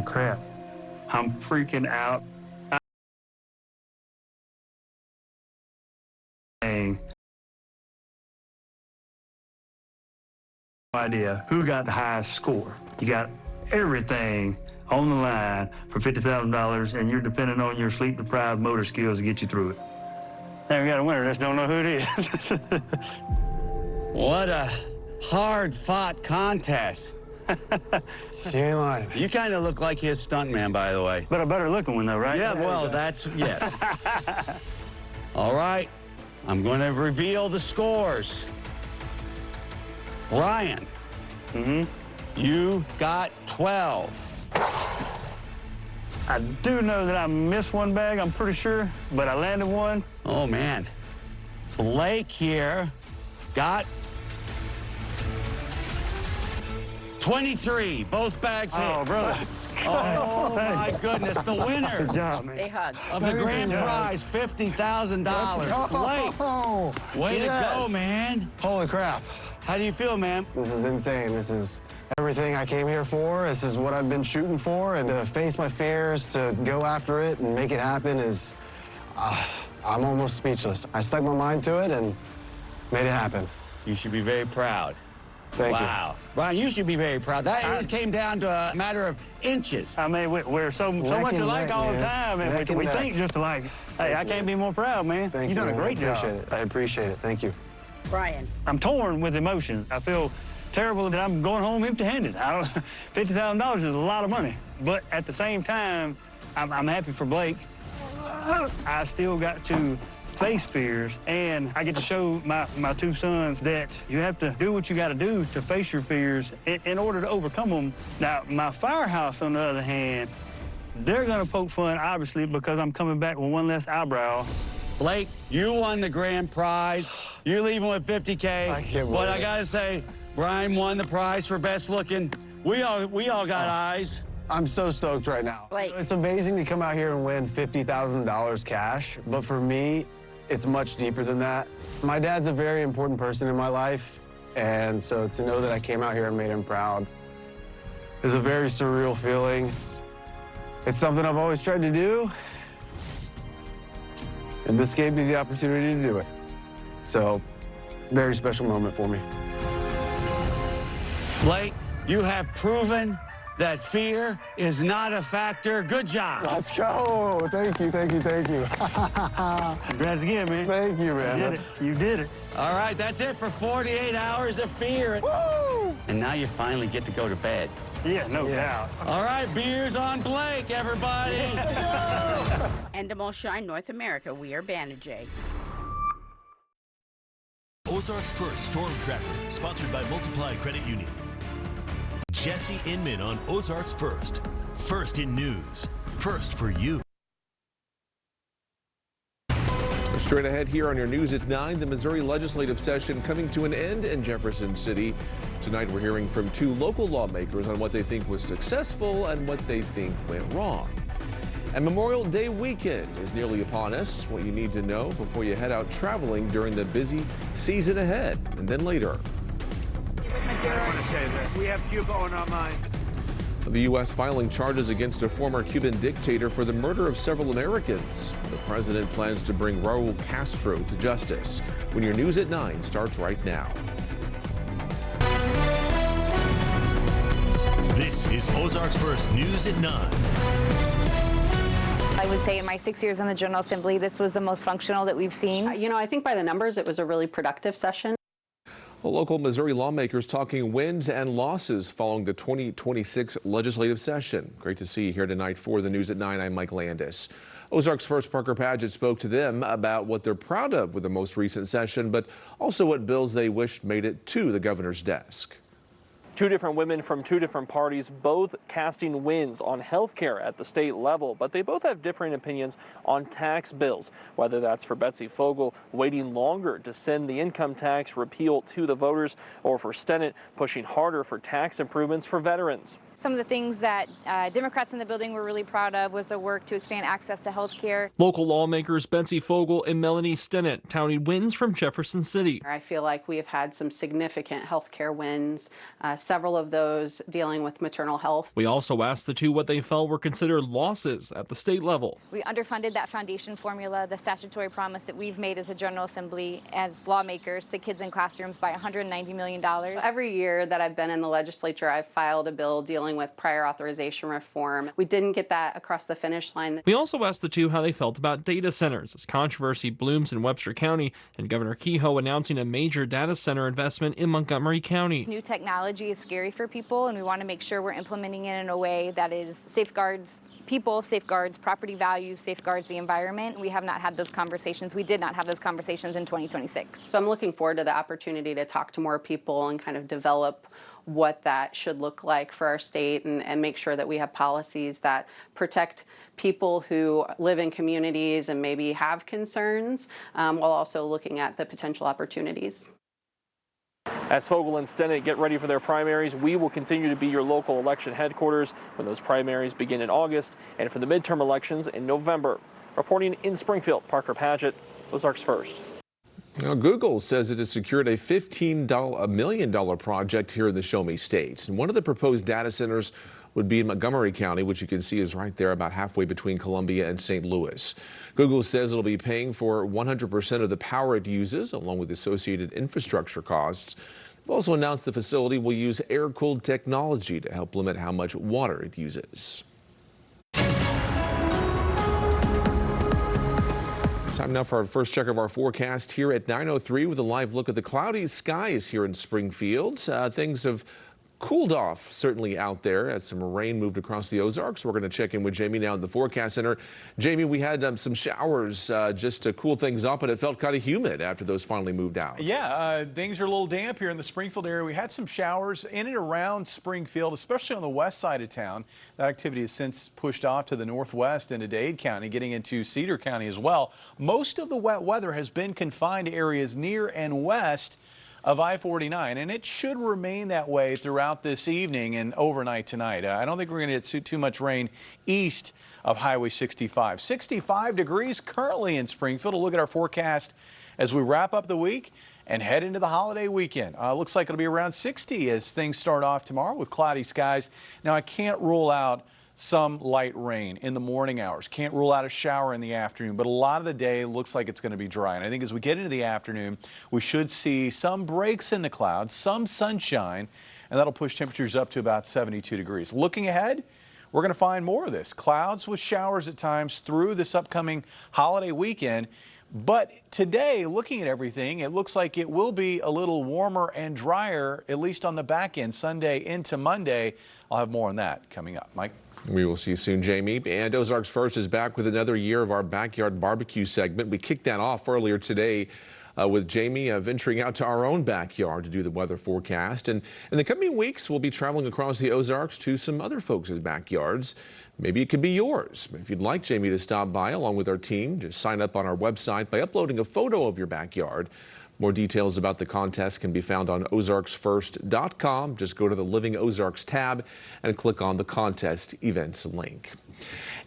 Holy crap. I'm freaking out. No idea who got the highest score. You got everything on the line for $50,000, and you're depending on your sleep-deprived motor skills to get you through it. Now we got a winner, just don't know who it is. What a hard-fought contest. You ain't lying. You kind of look like his stuntman, by the way. But a better-looking one, though, right? Yeah, well, yes. All right, I'm going to reveal the scores. Brian, you got 12. I do know that I missed one bag, I'm pretty sure, but I landed one. Oh, man. Blake here got 23. Both bags hit. Oh, brother. Oh, my goodness. The winner Good job, man. They hug. of the grand prize, $50,000. Blake, way to go, man. Holy crap. How do you feel, man? This is insane. This is everything I came here for. This is what I've been shooting for. And to face my fears, to go after it and make it happen is, I'm almost speechless. I stuck my mind to it and made it happen. You should be very proud. Thank you. Wow. Brian, you should be very proud. That just came down to a matter of inches. I mean, we're so much and alike neck, all the man. time, and Neck and we neck. think just alike. Hey, I can't be more proud, man. Thank You've done a man. great I job. appreciate it. I appreciate it. Thank you. Brian. I'm torn with emotions. I feel terrible that I'm going home empty-handed. $50,000 is a lot of money, but at the same time, I'm happy for Blake. I still got to face fears, and I get to show my two sons that you have to do what you got to do to face your fears in order to overcome them. Now, my firehouse, on the other hand, they're gonna poke fun, obviously, because I'm coming back with one less eyebrow. Blake, you won the grand prize. You're leaving with 50K. I can't But believe I it. gotta say, Brian won the prize for best looking. We all got eyes. I'm so stoked right now. Blake. It's amazing to come out here and win $50,000 cash, but for me, it's much deeper than that. My dad's a very important person in my life, and so to know that I came out here and made him proud is a very surreal feeling. It's something I've always tried to do, and this gave me the opportunity to do it. So, very special moment for me. Blake, you have proven that fear is not a factor. Good job. Let's go. Thank you, thank you, thank you. Congrats again, man. Thank you, man. You did it. All right, that's it for 48 hours of fear. Woo! And now you finally get to go to bed. Yeah, no doubt. All right, beers on Blake, everybody. Endemol Shine North America. We are Banijay. Ozarks First Storm Tracker, sponsored by Multiply Credit Union. Jesse Inman on Ozarks First. First in news. First for you. Straight ahead here on your News at 9, the Missouri legislative session coming to an end in Jefferson City. Tonight we're hearing from two local lawmakers on what they think was successful and what they think went wrong. And Memorial Day weekend is nearly upon us. What you need to know before you head out traveling during the busy season ahead. And then later. I don't want to say that. We have Cuba on our mind. The U.S. filing charges against a former Cuban dictator for the murder of several Americans. The president plans to bring Raul Castro to justice. When your News at 9 starts right now. This is Ozarks First News at 9. I would say in my 6 years in the General Assembly, this was the most functional that we've seen. You know, I think by the numbers, it was a really productive session. Well, local Missouri lawmakers talking wins and losses following the 2026 legislative session. Great to see you here tonight for the News at 9. I'm Mike Landis. Ozarks First Parker Padgett spoke to them about what they're proud of with the most recent session, but also what bills they wished made it to the governor's desk. Two different women from two different parties, both casting wins on health care at the state level, but they both have differing opinions on tax bills, whether that's for Betsy Fogel waiting longer to send the income tax repeal to the voters, or for Stennett pushing harder for tax improvements for veterans. Some of the things that Democrats in the building were really proud of was the work to expand access to health care. Local lawmakers Betsy Fogel and Melanie Stinnett touted wins from Jefferson City. I feel like we have had some significant healthcare wins, several of those dealing with maternal health. We also asked the two what they felt were considered losses at the state level. We underfunded that foundation formula, the statutory promise that we've made as a General Assembly, as lawmakers, to kids in classrooms by $190 million. Every year that I've been in the legislature, I've filed a bill dealing with prior authorization reform. We didn't get that across the finish line. We also asked the two how they felt about data centers as controversy blooms in Webster County and Governor Kehoe announcing a major data center investment in Montgomery County. New technology is scary for people, and we want to make sure we're implementing it in a way that is safeguards people, safeguards property values, safeguards the environment. We have not had those conversations. We did not have those conversations in 2026. So I'm looking forward to the opportunity to talk to more people and kind of develop what that should look like for our state and make sure that we have policies that protect people who live in communities and maybe have concerns while also looking at the potential opportunities. As Fogel and Stinnett get ready for their primaries, we will continue to be your local election headquarters when those primaries begin in August and for the midterm elections in November. Reporting in Springfield, Parker Paget, Ozarks First. Now, Google says it has secured a $15 million project here in the Show Me State. And one of the proposed data centers would be in Montgomery County, which you can see is right there about halfway between Columbia and St. Louis. Google says it'll be paying for 100% of the power it uses, along with associated infrastructure costs. They've also announced the facility will use air-cooled technology to help limit how much water it uses. Time now for our first check of our forecast here at 9:03 with a live look at the cloudy skies here in Springfield. Things have cooled off certainly out there as some rain moved across the Ozarks. We're going to check in with Jamie now in the forecast center. Jamie, we had some showers just to cool things up, and it felt kind of humid after those finally moved out. Yeah, things are a little damp here in the Springfield area. We had some showers in and around Springfield, especially on the west side of town. That activity has since pushed off to the northwest into Dade County, getting into Cedar County as well. Most of the wet weather has been confined to areas near and west of I-49, and it should remain that way throughout this evening and overnight tonight. I don't think we're going to get too much rain east of Highway 65. 65 degrees currently in Springfield. We'll look at our forecast as we wrap up the week and head into the holiday weekend. Looks like it'll be around 60 as things start off tomorrow with cloudy skies. Now, I can't rule out some light rain in the morning hours. Can't rule out a shower in the afternoon, but a lot of the day looks like it's going to be dry. And I think as we get into the afternoon, we should see some breaks in the clouds, some sunshine, and that'll push temperatures up to about 72 degrees. Looking ahead, we're going to find more of this. Clouds with showers at times through this upcoming holiday weekend. But today, looking at everything, it looks like it will be a little warmer and drier, at least on the back end, Sunday into Monday. I'll have more on that coming up. Mike? We will see you soon, Jamie. And Ozarks First is back with another year of our backyard barbecue segment. We kicked that off earlier today with Jamie venturing out to our own backyard to do the weather forecast. And in the coming weeks, we'll be traveling across the Ozarks to some other folks' backyards. Maybe it could be yours. If you'd like Jamie to stop by along with our team, just sign up on our website by uploading a photo of your backyard. More details about the contest can be found on ozarksfirst.com. Just go to the Living Ozarks tab and click on the contest events link.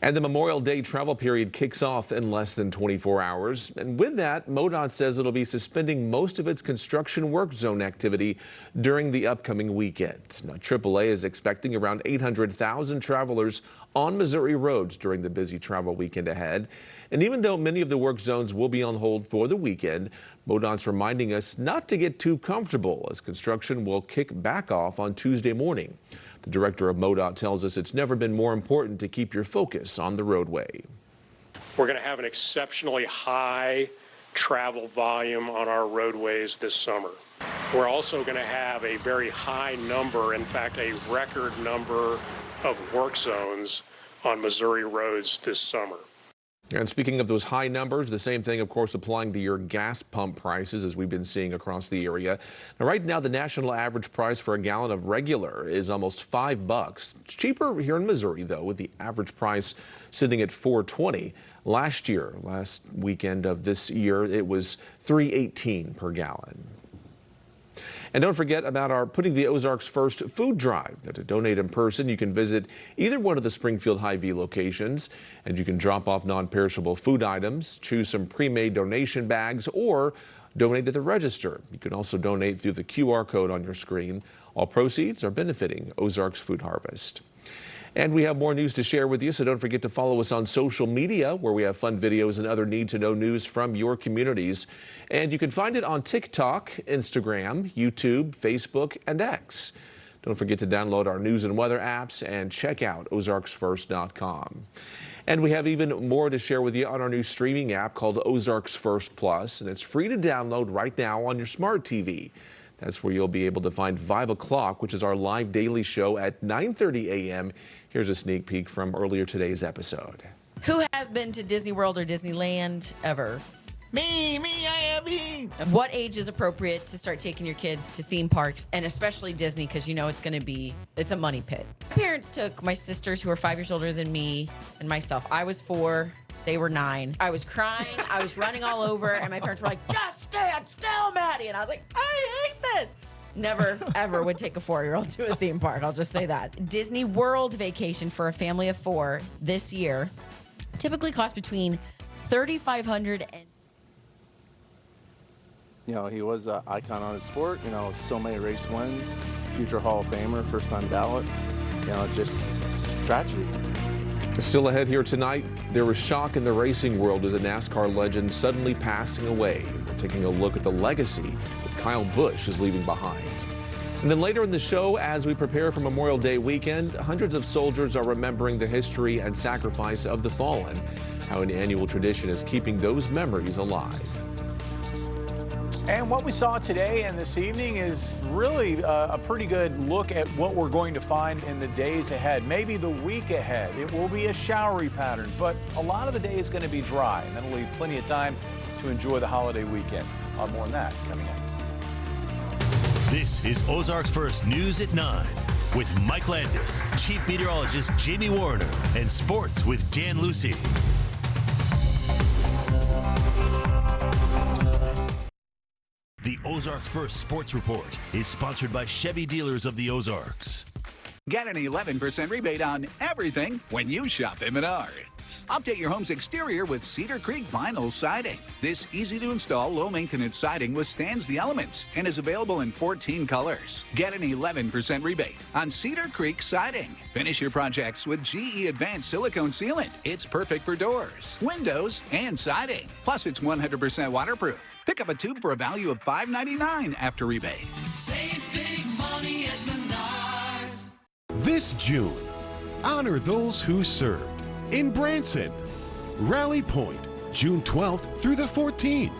And the Memorial Day travel period kicks off in less than 24 hours. And with that, MoDOT says it'll be suspending most of its construction work zone activity during the upcoming weekend. Now, AAA is expecting around 800,000 travelers on Missouri roads during the busy travel weekend ahead. And even though many of the work zones will be on hold for the weekend, MoDOT's reminding us not to get too comfortable as construction will kick back off on Tuesday morning. The director of MoDOT tells us it's never been more important to keep your focus on the roadway. We're going to have an exceptionally high travel volume on our roadways this summer. We're also going to have a very high number, in fact, a record number of work zones on Missouri roads this summer. And speaking of those high numbers, the same thing, of course, applying to your gas pump prices as we've been seeing across the area. Now, right now, the national average price for a gallon of regular is almost $5. It's cheaper here in Missouri, though, with the average price sitting at $4.20. Last weekend of this year, it was $3.18 per gallon. And don't forget about our Putting the Ozarks First food drive. Now, to donate in person, you can visit either one of the Springfield Hy-Vee locations, and you can drop off non-perishable food items, choose some pre-made donation bags, or donate at the register. You can also donate through the QR code on your screen. All proceeds are benefiting Ozarks Food Harvest. And we have more news to share with you, so don't forget to follow us on social media, where we have fun videos and other need-to-know news from your communities. And you can find it on TikTok, Instagram, YouTube, Facebook, and X. Don't forget to download our news and weather apps and check out ozarksfirst.com. And we have even more to share with you on our new streaming app called Ozarks First Plus, and it's free to download right now on your smart TV. That's where you'll be able to find 5 o'clock, which is our live daily show at 9:30 a.m. Here's a sneak peek from earlier today's episode. Who has been to Disney World or Disneyland ever? Me, I have me. What age is appropriate to start taking your kids to theme parks, and especially Disney, because you know it's a money pit. My parents took my sisters, who are 5 years older than me, and myself. I was 4. They were 9. I was crying. I was running all over, and my parents were like, "Just stand still, Maddie." And I was like, "I hate this." Never, ever would take a 4-year-old to a theme park. I'll just say that. Disney World vacation for a family of 4 this year typically costs between $3,500 and... You know, he was an icon on his sport. You know, so many race wins, future Hall of Famer, first-time ballot. You know, just tragedy. Still ahead here tonight, there was shock in the racing world as a NASCAR legend suddenly passing away. We're taking a look at the legacy that Kyle Busch is leaving behind. And then later in the show, as we prepare for Memorial Day weekend, hundreds of soldiers are remembering the history and sacrifice of the fallen, how an annual tradition is keeping those memories alive. And what we saw today and this evening is really a pretty good look at what we're going to find in the days ahead, maybe the week ahead. It will be a showery pattern, but a lot of the day is going to be dry, and that'll leave plenty of time to enjoy the holiday weekend. More on that coming up. This is Ozarks First News at 9 with Mike Landis, Chief Meteorologist Jamie Warner, and Sports with Dan Lucy. The Ozarks First Sports Report is sponsored by Chevy Dealers of the Ozarks. Get an 11% rebate on everything when you shop at Menards. Update your home's exterior with Cedar Creek vinyl siding. This easy-to-install, low-maintenance siding withstands the elements and is available in 14 colors. Get an 11% rebate on Cedar Creek siding. Finish your projects with GE Advanced Silicone Sealant. It's perfect for doors, windows, and siding. Plus, it's 100% waterproof. Pick up a tube for a value of $5.99 after rebate. Save big money at Menards. This June, honor those who served. In Branson, Rally Point, June 12th through the 14th.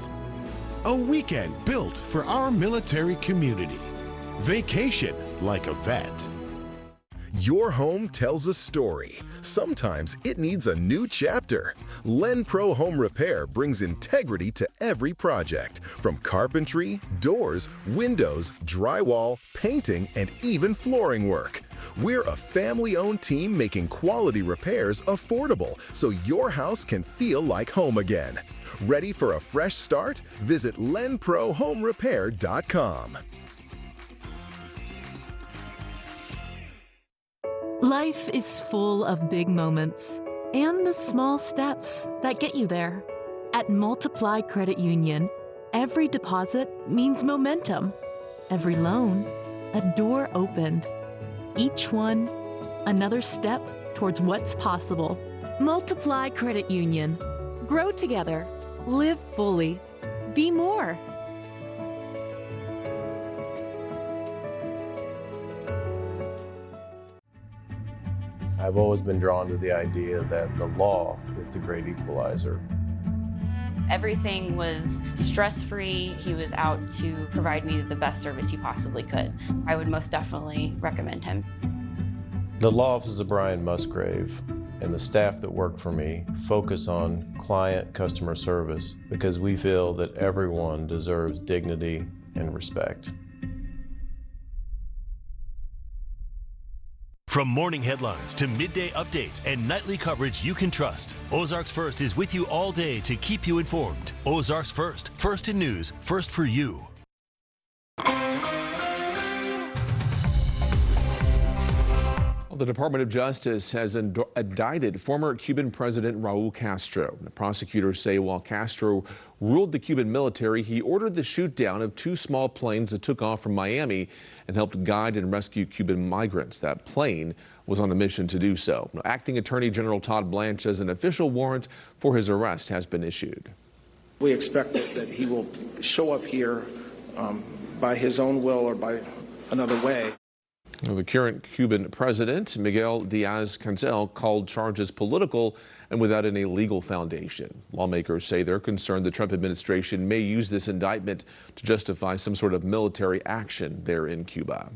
A weekend built for our military community. Vacation like a vet. Your home tells a story. Sometimes it needs a new chapter. Len Pro Home Repair brings integrity to every project, from carpentry, doors, windows, drywall, painting, and even flooring work. We're a family-owned team making quality repairs affordable so your house can feel like home again. Ready for a fresh start? Visit lenprohomerepair.com. Life is full of big moments and the small steps that get you there. At Multiply Credit Union, every deposit means momentum. Every loan, a door opened. Each one, another step towards what's possible. Multiply Credit Union. Grow together. Live fully. Be more. I've always been drawn to the idea that the law is the great equalizer. Everything was stress-free. He was out to provide me the best service he possibly could. I would most definitely recommend him. The law offices of Brian Musgrave and the staff that work for me focus on client customer service because we feel that everyone deserves dignity and respect. From morning headlines to midday updates and nightly coverage you can trust, Ozarks First is with you all day to keep you informed. Ozarks First, first in news, first for you. Well, the Department of Justice has indicted former Cuban President Raul Castro. The prosecutors say while Castro ruled the Cuban military, he ordered the shoot down of 2 small planes that took off from Miami and helped guide and rescue Cuban migrants. That plane was on a mission to do so. Acting Attorney General Todd Blanche says an official warrant for his arrest has been issued. We expect that he will show up here by his own will or by another way. The current Cuban president, Miguel Diaz-Cancel, called charges political and without any legal foundation. Lawmakers say they're concerned the Trump administration may use this indictment to justify some sort of military action there in Cuba.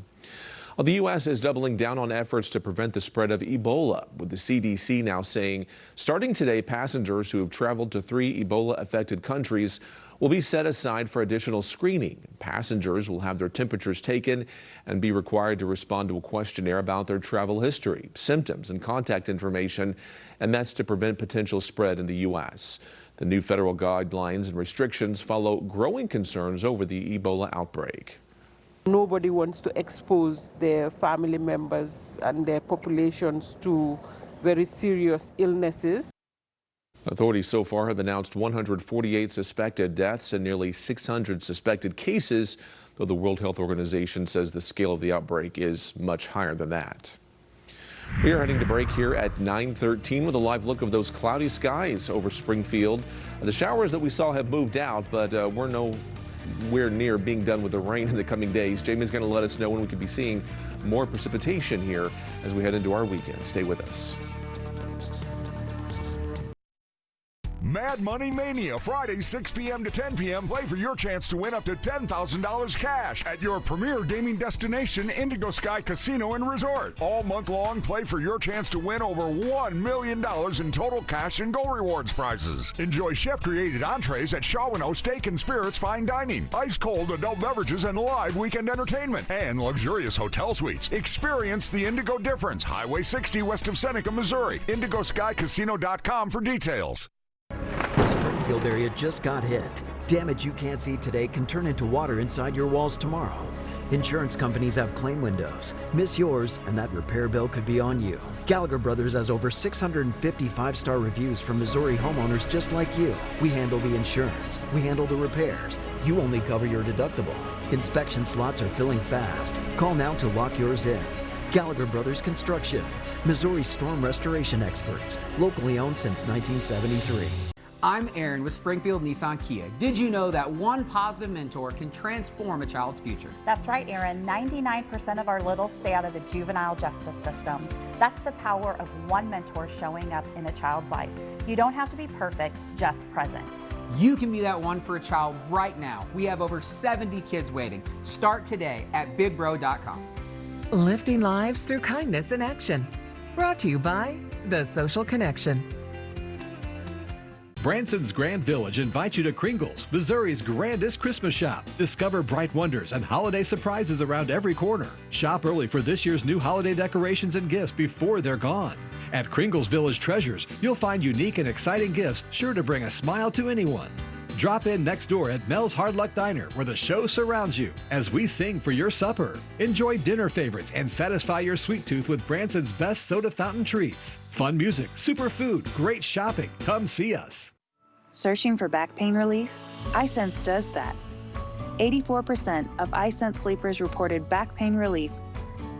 Well, the U.S. is doubling down on efforts to prevent the spread of Ebola, with the CDC now saying starting today, passengers who have traveled to 3 Ebola-affected countries will be set aside for additional screening. Passengers will have their temperatures taken and be required to respond to a questionnaire about their travel history, symptoms, and contact information, and that's to prevent potential spread in the U.S. The new federal guidelines and restrictions follow growing concerns over the Ebola outbreak. Nobody wants to expose their family members and their populations to very serious illnesses. Authorities so far have announced 148 suspected deaths and nearly 600 suspected cases, though the World Health Organization says the scale of the outbreak is much higher than that. We are heading to break here at 9:13 with a live look of those cloudy skies over Springfield. The showers that we saw have moved out, but we're nowhere near being done with the rain in the coming days. Jamie's going to let us know when we could be seeing more precipitation here as we head into our weekend. Stay with us. Mad Money Mania, Friday, 6 p.m. to 10 p.m. Play for your chance to win up to $10,000 cash at your premier gaming destination, Indigo Sky Casino and Resort. All month long, play for your chance to win over $1 million in total cash and gold rewards prizes. Enjoy chef-created entrees at Shawano Steak and Spirits Fine Dining, ice-cold adult beverages and live weekend entertainment, and luxurious hotel suites. Experience the Indigo difference. Highway 60 west of Seneca, Missouri. IndigoSkyCasino.com for details. The Springfield area just got hit. Damage you can't see today can turn into water inside your walls tomorrow. Insurance companies have claim windows. Miss yours, and that repair bill could be on you. Gallagher Brothers has over 650 5-star reviews from Missouri homeowners just like you. We handle the insurance. We handle the repairs. You only cover your deductible. Inspection slots are filling fast. Call now to lock yours in. Gallagher Brothers Construction, Missouri storm restoration experts, locally owned since 1973. I'm Aaron with Springfield Nissan Kia. Did you know that one positive mentor can transform a child's future? That's right, Aaron. 99% of our littles stay out of the juvenile justice system. That's the power of one mentor showing up in a child's life. You don't have to be perfect, just present. You can be that one for a child right now. We have over 70 kids waiting. Start today at bigbro.com. Lifting lives through kindness in action. Brought to you by The Social Connection. Branson's Grand Village invites you to Kringle's, Missouri's grandest Christmas shop. Discover bright wonders and holiday surprises around every corner. Shop early for this year's new holiday decorations and gifts before they're gone. At Kringle's Village Treasures, you'll find unique and exciting gifts sure to bring a smile to anyone. Drop in next door at Mel's Hard Luck Diner, where the show surrounds you as we sing for your supper. Enjoy dinner favorites and satisfy your sweet tooth with Branson's best soda fountain treats. Fun music, super food, great shopping. Come see us. Searching for back pain relief? iSense does that. 84% of iSense sleepers reported back pain relief,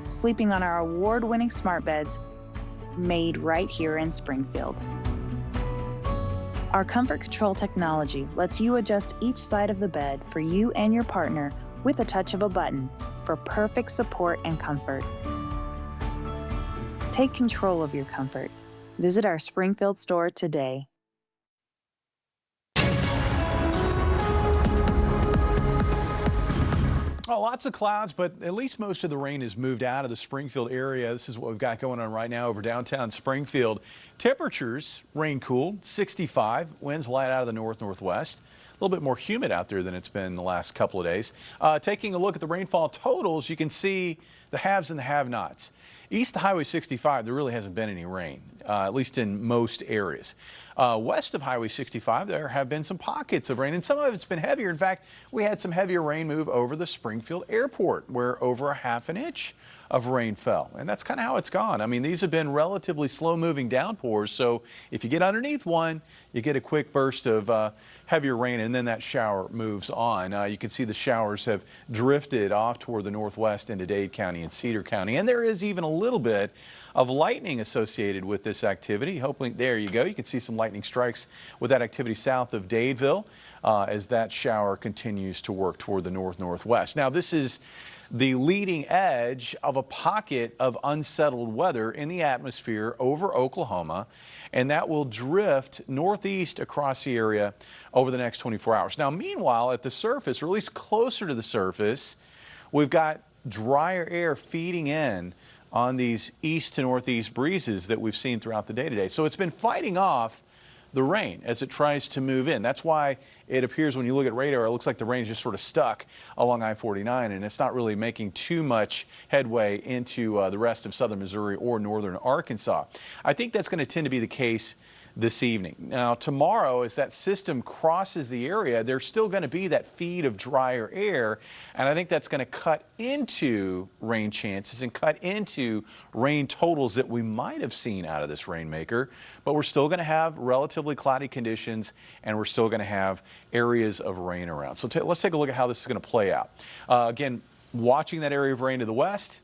sleeping on our award-winning smart beds, made right here in Springfield. Our Comfort Control technology lets you adjust each side of the bed for you and your partner with a touch of a button for perfect support and comfort. Take control of your comfort. Visit our Springfield store today. Oh, lots of clouds, but at least most of the rain has moved out of the Springfield area. This is what we've got going on right now over downtown Springfield. Temperatures rain cooled, 65, winds light out of the north-northwest. A little bit more humid out there than it's been the last couple of days. Taking a look at the rainfall totals, you can see the haves and the have-nots. East of Highway 65, there really hasn't been any rain, at least in most areas. West of Highway 65, there have been some pockets of rain, and some of it's been heavier. In fact, we had some heavier rain move over the Springfield Airport, where over 1/2 inch of rain fell. And that's kind of how it's gone. I mean, these have been relatively slow-moving downpours, so if you get underneath one, you get a quick burst of heavier rain, and then that shower moves on. You can see the showers have drifted off toward the northwest into Dade County and Cedar County, and there is even a little bit of lightning associated with this activity. Hopefully, there you go. You can see some lightning strikes with that activity south of Dadeville as that shower continues to work toward the north-northwest. Now, this is the leading edge of a pocket of unsettled weather in the atmosphere over Oklahoma, and that will drift northeast across the area over the next 24 hours. Now, meanwhile, at the surface, or at least closer to the surface, we've got drier air feeding in on these east to northeast breezes that we've seen throughout the day today. So it's been fighting off the rain as it tries to move in. That's why it appears when you look at radar, it looks like the rain is just sort of stuck along I-49, and it's not really making too much headway into the rest of southern Missouri or northern Arkansas. I think that's going to tend to be the case this evening. Now, tomorrow, as that system crosses the area, there's still going to be that feed of drier air, and I think that's going to cut into rain chances and cut into rain totals that we might have seen out of this rainmaker, but we're still going to have relatively cloudy conditions, and we're still going to have areas of rain around. So let's take a look at how this is going to play out. Again, watching that area of rain to the west.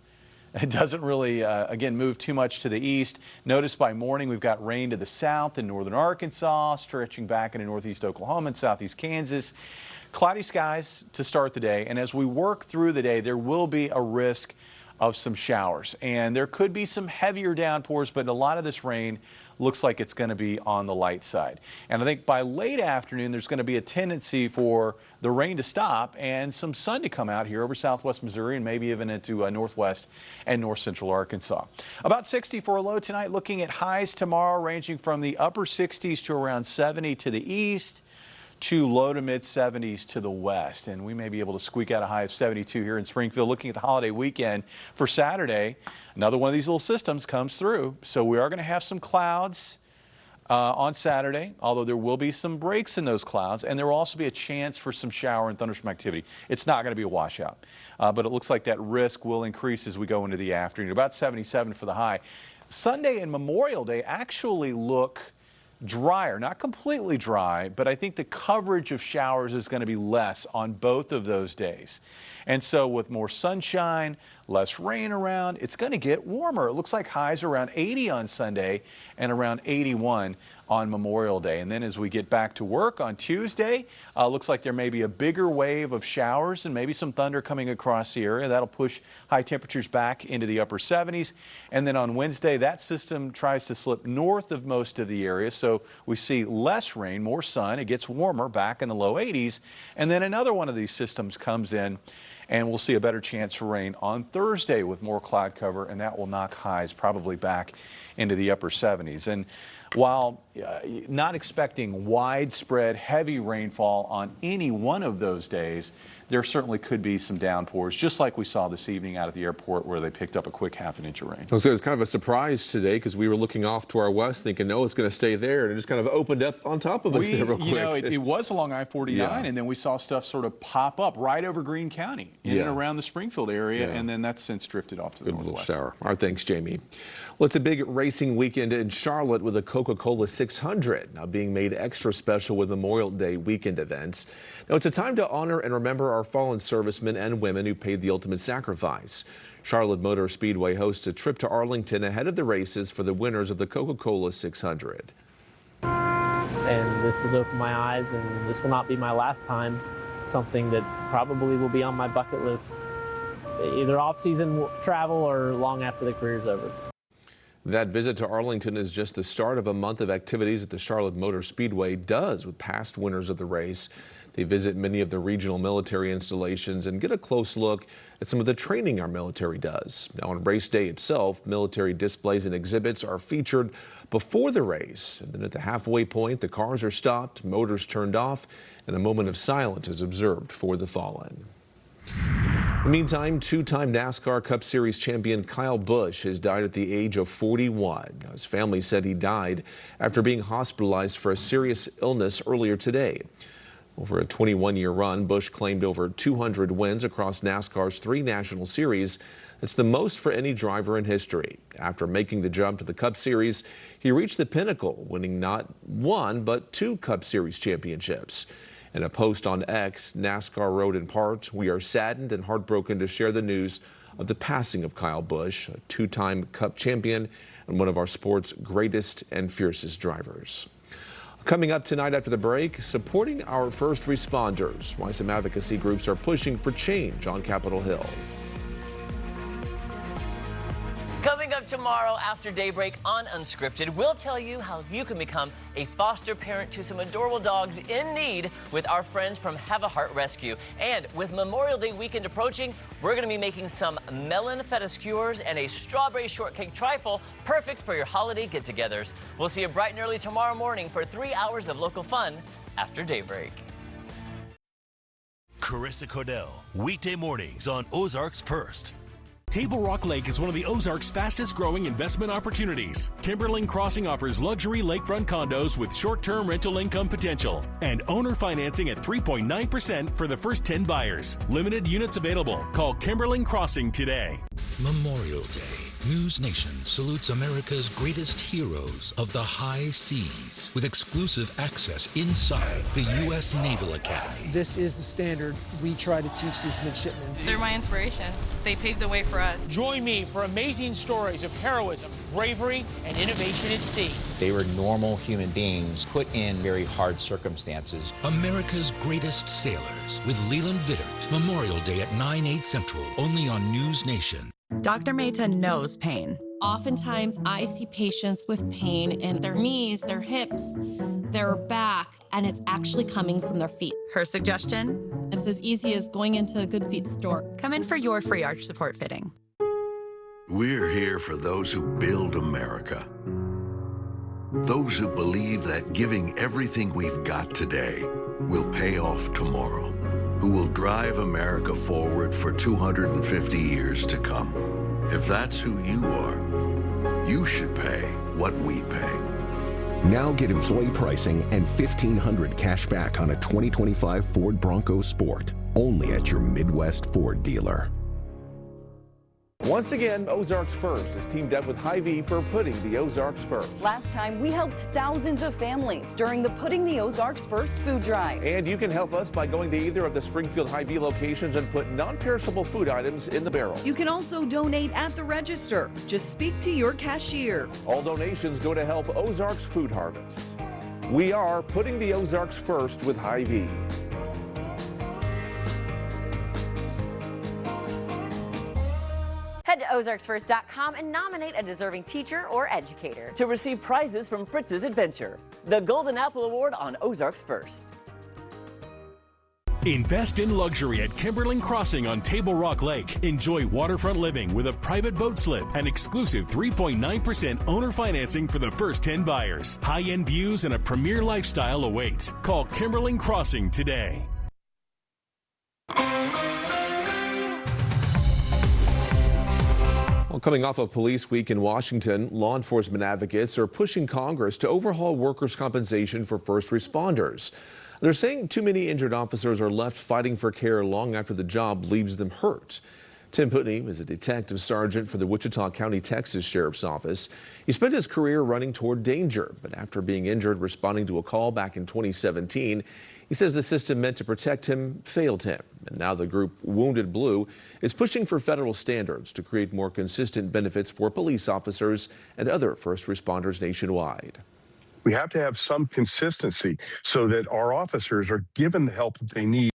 It doesn't really, again, move too much to the east. Notice by morning we've got rain to the south in northern Arkansas, stretching back into northeast Oklahoma and southeast Kansas. Cloudy skies to start the day, and as we work through the day, there will be a risk of some showers. And there could be some heavier downpours, but a lot of this rain looks like it's going to be on the light side. And I think by late afternoon, there's going to be a tendency for the rain to stop and some sun to come out here over southwest Missouri and maybe even into northwest and north central Arkansas. About 60 for a low tonight, looking at highs tomorrow ranging from the upper 60s to around 70 to the east, to low to mid 70s to the west, and we may be able to squeak out a high of 72 here in Springfield. Looking at the holiday weekend for Saturday, another one of these little systems comes through, so we are going to have some clouds on Saturday, although there will be some breaks in those clouds, and there will also be a chance for some shower and thunderstorm activity. It's not going to be a washout, but it looks like that risk will increase as we go into the afternoon. About 77 for the high. Sunday and Memorial Day actually look drier, not completely dry, but I think the coverage of showers is going to be less on both of those days. And so with more sunshine, less rain around, it's going to get warmer. It looks like highs around 80 on Sunday and around 81 on Memorial Day. And then as we get back to work on Tuesday, looks like there may be a bigger wave of showers and maybe some thunder coming across the area. That'll push high temperatures back into the upper 70s. And then on Wednesday, that system tries to slip north of most of the area. So we see less rain, more sun. It gets warmer back in the low 80s. And then another one of these systems comes in, and we'll see a better chance for rain on Thursday with more cloud cover, and that will knock highs probably back into the upper 70s. And while not expecting widespread heavy rainfall on any one of those days, there certainly could be some downpours, just like we saw this evening out at the airport where they picked up a quick ½ inch of rain. So it was kind of a surprise today because we were looking off to our west thinking, no, it's going to stay there, and it just kind of opened up on top of us there real quick. You know, it was along I-49, and then we saw stuff sort of pop up right over Greene County in and around the Springfield area, and then that's since drifted off to the northwest. Little shower. All right, thanks, Jamie. Well, it's a big racing weekend in Charlotte with the Coca-Cola 600 now being made extra special with Memorial Day weekend events. Now, it's a time to honor and remember our fallen servicemen and women who paid the ultimate sacrifice. Charlotte Motor Speedway hosts a trip to Arlington ahead of the races for the winners of the Coca-Cola 600. And this has opened my eyes, and this will not be my last time. Something that probably will be on my bucket list, either off-season travel or long after the career's over. That visit to Arlington is just the start of a month of activities that the Charlotte Motor Speedway does with past winners of the race. They visit many of the regional military installations and get a close look at some of the training our military does. Now, on race day itself, military displays and exhibits are featured before the race. And then at the halfway point, the cars are stopped, motors turned off, and a moment of silence is observed for the fallen. In the meantime, two-time NASCAR Cup Series champion Kyle Busch has died at the age of 41. His family said he died after being hospitalized for a serious illness earlier today. Over a 21-year run, Busch claimed over 200 wins across NASCAR's 3 national series. That's the most for any driver in history. After making the jump to the Cup Series, he reached the pinnacle, winning not 1 but 2 Cup Series championships. In a post on X, NASCAR wrote in part, "We are saddened and heartbroken to share the news of the passing of Kyle Busch, a 2-time Cup champion and one of our sport's greatest and fiercest drivers." Coming up tonight after the break, supporting our first responders, why some advocacy groups are pushing for change on Capitol Hill. Coming up tomorrow after daybreak on Unscripted, we'll tell you how you can become a foster parent to some adorable dogs in need with our friends from Have a Heart Rescue. And with Memorial Day weekend approaching, we're going to be making some melon feta skewers and a strawberry shortcake trifle, perfect for your holiday get-togethers. We'll see you bright and early tomorrow morning for 3 hours of local fun after daybreak. Carissa Cordell, weekday mornings on Ozarks First. Table Rock Lake is one of the Ozarks' fastest growing investment opportunities. Kimberling Crossing offers luxury lakefront condos with short-term rental income potential and owner financing at 3.9% for the first 10 buyers. Limited units available. Call Kimberling Crossing today. Memorial Day. News Nation salutes America's greatest heroes of the high seas with exclusive access inside the U.S. Naval Academy. This is the standard we try to teach these midshipmen. They're my inspiration. They paved the way for us. Join me for amazing stories of heroism, bravery, and innovation at sea. They were normal human beings put in very hard circumstances. America's greatest sailors with Leland Vittert. Memorial Day at 9/8 Central, only on News Nation. Dr. Mehta knows pain. Oftentimes, I see patients with pain in their knees, their hips, their back, and it's actually coming from their feet. Her suggestion? It's as easy as going into a Good Feet store. Come in for your free arch support fitting. We're here for those who build America. Those who believe that giving everything we've got today will pay off tomorrow. Who will drive America forward for 250 years to come. If that's who you are, you should pay what we pay. Now get employee pricing and $1,500 cash back on a 2025 Ford Bronco Sport, only at your Midwest Ford dealer. Once again, Ozarks First is teamed up with Hy-Vee for putting the Ozarks first. Last time, we helped thousands of families during the Putting the Ozarks First food drive. And you can help us by going to either of the Springfield Hy-Vee locations and put non-perishable food items in the barrel. You can also donate at the register. Just speak to your cashier. All donations go to help Ozarks Food Harvest. We are putting the Ozarks first with Hy-Vee. Head to ozarksfirst.com and nominate a deserving teacher or educator to receive prizes from Fritz's Adventure, the Golden Apple Award on Ozarks First. Invest in luxury at Kimberling Crossing on Table Rock Lake. Enjoy waterfront living with a private boat slip and exclusive 3.9% owner financing for the first 10 buyers. High-end views and a premier lifestyle await. Call Kimberling Crossing today. Well, coming off of Police Week in Washington, law enforcement advocates are pushing Congress to overhaul workers' compensation for first responders. They're saying too many injured officers are left fighting for care long after the job leaves them hurt. Tim Putney is a detective sergeant for the Wichita County, Texas Sheriff's Office. He spent his career running toward danger, but after being injured responding to a call back in 2017, he says the system meant to protect him failed him. And now the group Wounded Blue is pushing for federal standards to create more consistent benefits for police officers and other first responders nationwide. We have to have some consistency so that our officers are given the help that they need.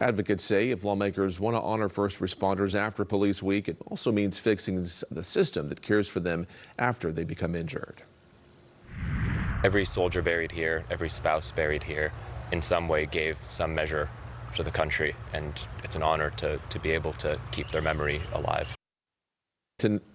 Advocates say if lawmakers want to honor first responders after Police Week, it also means fixing the system that cares for them after they become injured. Every soldier buried here, every spouse buried here, in some way gave some measure to the country, and it's an honor to be able to keep their memory alive.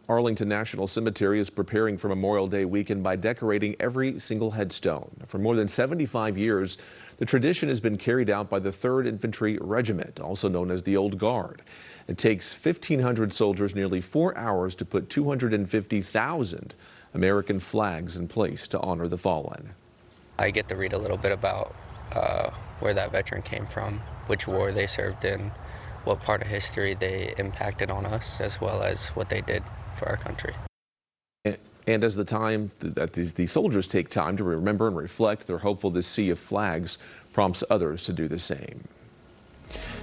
Arlington National Cemetery is preparing for Memorial Day weekend by decorating every single headstone. For more than 75 years, the tradition has been carried out by the 3rd Infantry Regiment, also known as the Old Guard. It takes 1,500 soldiers nearly 4 hours to put 250,000 American flags in place to honor the fallen. I get to read a little bit about where that veteran came from, which war they served in, what part of history they impacted on us, as well as what they did for our country. And as the time that these soldiers take time to remember and reflect, they're hopeful this sea of flags prompts others to do the same.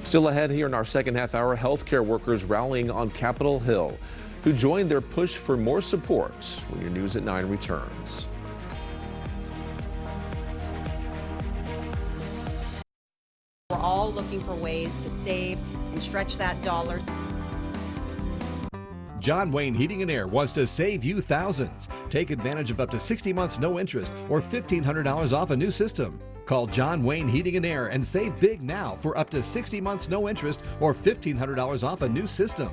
Still ahead here in our second half hour, healthcare workers rallying on Capitol Hill who joined their push for more support when your News at 9 returns. We're all looking for ways to save and stretch that dollar. John Wayne Heating and Air wants to save you thousands. Take advantage of up to 60 months no interest or $1,500 off a new system. Call John Wayne Heating and Air and save big now for up to 60 months no interest or $1,500 off a new system.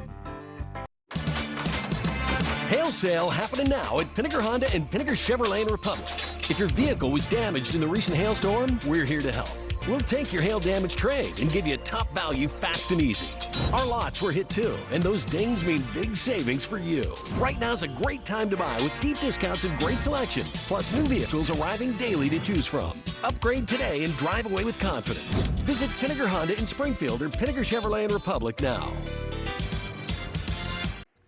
Hail sale happening now at Pinnaker Honda and Pinnaker Chevrolet in Republic. If your vehicle was damaged in the recent hailstorm, we're here to help. We'll take your hail damage trade and give you top value fast and easy. Our lots were hit too, and those dings mean big savings for you. Right now's a great time to buy with deep discounts and great selection, plus new vehicles arriving daily to choose from. Upgrade today and drive away with confidence. Visit Pinnaker Honda in Springfield or Pinnaker Chevrolet in Republic now.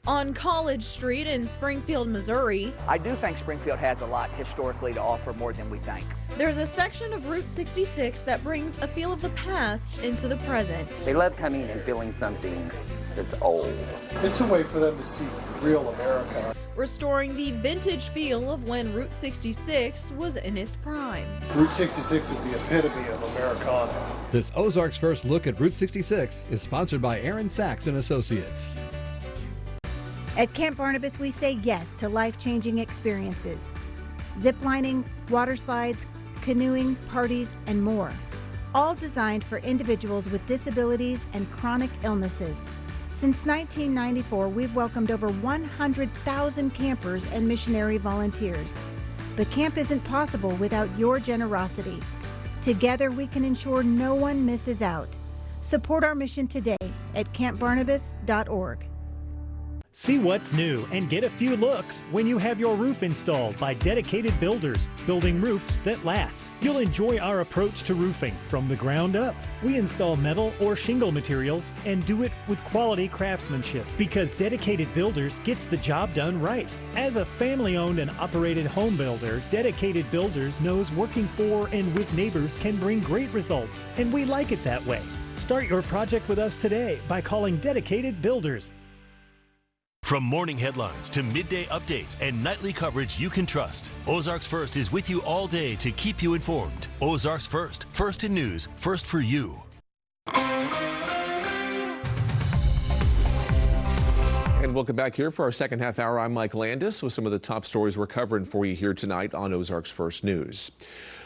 On College Street in Springfield, Missouri, I do think Springfield has a lot historically to offer, more than we think. there's a section of Route 66 that brings a feel of the past into the present. They love coming and feeling something that's old. It's a way for them to see real America. Restoring the vintage feel of when Route 66 was in its prime. Route 66 is the epitome of Americana. This Ozarks First look at Route 66 is sponsored by Aaron Sachs and Associates. At Camp Barnabas, we say yes to life-changing experiences. Ziplining, water slides, canoeing, parties, and more. All designed for individuals with disabilities and chronic illnesses. Since 1994, we've welcomed over 100,000 campers and missionary volunteers. But camp isn't possible without your generosity. Together, we can ensure no one misses out. Support our mission today at campbarnabas.org. See what's new and get a few looks when you have your roof installed by dedicated builders, building roofs that last. You'll enjoy our approach to roofing from the ground up. We install metal or shingle materials and do it with quality craftsmanship because Dedicated Builders gets the job done right. As a family-owned and operated home builder, Dedicated Builders knows working for and with neighbors can bring great results, and we like it that way. Start your project with us today by calling Dedicated Builders. From morning headlines to midday updates and nightly coverage you can trust, Ozarks First is with you all day to keep you informed. Ozarks First, first in news, first for you. And welcome back here for our second half hour. I'm Mike Landis with some of the top stories we're covering for you here tonight on Ozarks First News.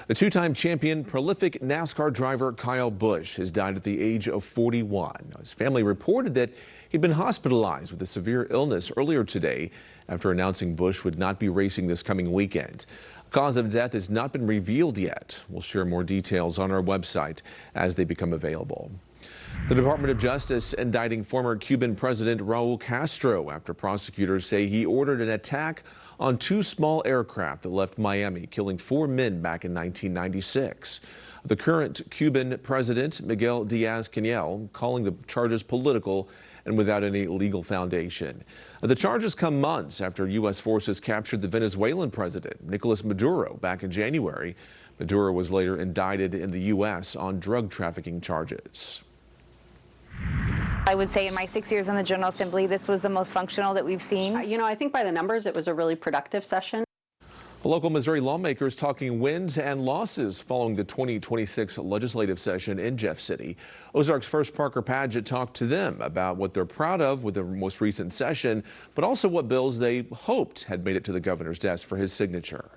The two-time champion, prolific NASCAR driver Kyle Busch has died at the age of 41. His family reported that he'd been hospitalized with a severe illness earlier today after announcing Busch would not be racing this coming weekend. Cause of death has not been revealed yet. We'll share more details on our website as they become available. The Department of Justice indicting former Cuban President Raul Castro after prosecutors say he ordered an attack on two small aircraft that left Miami, killing 4 men back in 1996. The current Cuban president, Miguel Diaz-Canel, calling the charges political and without any legal foundation. The charges come months after U.S. forces captured the Venezuelan president, Nicolas Maduro, back in January. Maduro was later indicted in the U.S. on drug trafficking charges. I would say in my 6 years in the General Assembly, this was the most functional that we've seen. You know, I think by the numbers, it was a really productive session. Local Missouri lawmakers talking wins and losses following the 2026 legislative session in Jeff City. Ozarks First Parker Padgett talked to them about what they're proud of with the most recent session, but also what bills they hoped had made it to the governor's desk for his signature.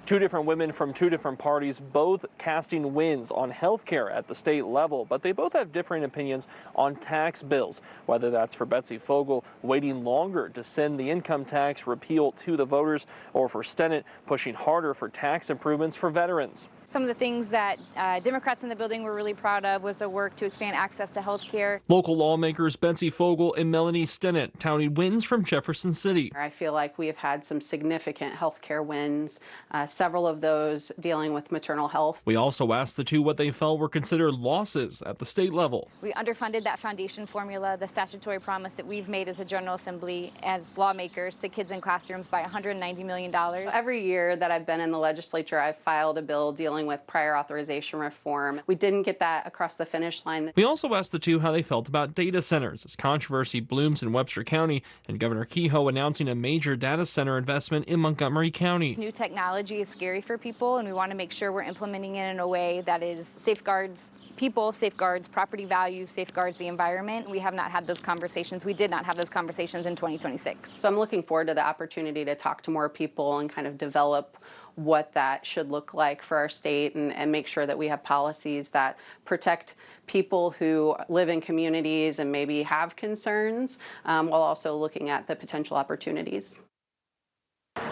Two different women from two different parties, both casting wins on health care at the state level, but they both have differing opinions on tax bills, whether that's for Betsy Fogel waiting longer to send the income tax repeal to the voters, or for Stinnett pushing harder for tax improvements for veterans. Some of the things that Democrats in the building were really proud of was the work to expand access to health care. Local lawmakers Betsy Fogel and Melanie Stinnett touting wins from Jefferson City. I feel like we have had some significant health care wins, several of those dealing with maternal health. We also asked the two what they felt were considered losses at the state level. We underfunded that foundation formula, the statutory promise that we've made as a General Assembly as lawmakers to kids in classrooms by $190 million. Every year that I've been in the legislature, I've filed a bill dealing with prior authorization reform. We didn't get that across the finish line. We also asked the two how they felt about data centers as controversy blooms in Webster County and Governor Kehoe announcing a major data center investment in Montgomery County. New technology is scary for people, and we want to make sure we're implementing it in a way that is safeguards people, safeguards property value, safeguards the environment. We have not had those conversations. We did not have those conversations in 2026. So I'm looking forward to the opportunity to talk to more people and kind of develop what that should look like for our state and make sure that we have policies that protect people who live in communities and maybe have concerns while also looking at the potential opportunities.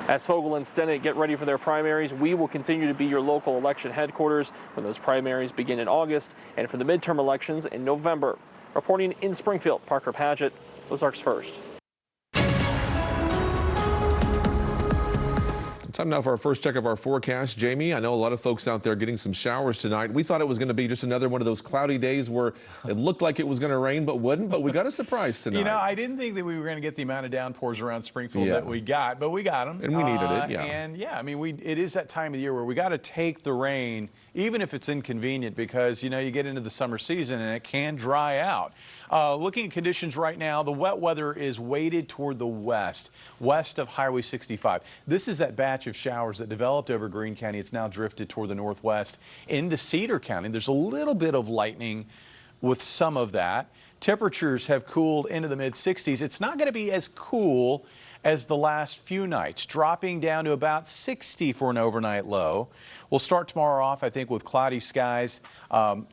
As Fogel and Stinnett get ready for their primaries, we will continue to be your local election headquarters when those primaries begin in August and for the midterm elections in November. Reporting in Springfield, Parker Paget, Ozarks First. Time now for our first check of our forecast. Jamie, I know a lot of folks out there getting some showers tonight. We thought it was going to be just another one of those cloudy days where it looked like it was going to rain but wouldn't, but we got a surprise tonight. You know, I didn't think that we were going to get the amount of downpours around Springfield that we got, but we got them. And we needed it, yeah. And yeah, I mean, it is that time of the year where we got to take the rain, even if it's inconvenient, because, you know, you get into the summer season and it can dry out. Looking at conditions right now, the wet weather is weighted toward the west of Highway 65. This is that batch of showers that developed over Greene County. It's now drifted toward the northwest into Cedar County. There's a little bit of lightning with some of that. Temperatures have cooled into the mid-60s. It's not going to be as cool as the last few nights, dropping down to about 60 for an overnight low. We'll start tomorrow off, I think, with cloudy skies.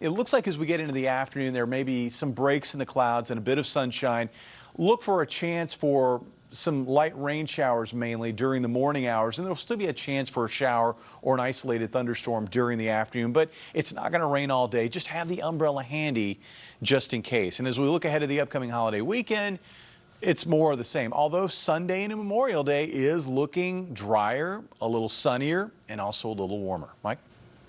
It looks like as we get into the afternoon, there may be some breaks in the clouds and a bit of sunshine. Look for a chance for some light rain showers mainly during the morning hours, and there'll still be a chance for a shower or an isolated thunderstorm during the afternoon, but it's not going to rain all day. Just have the umbrella handy just in case. And as we look ahead to the upcoming holiday weekend, it's more of the same. Although Sunday and Memorial Day is looking drier, a little sunnier, and also a little warmer. Mike?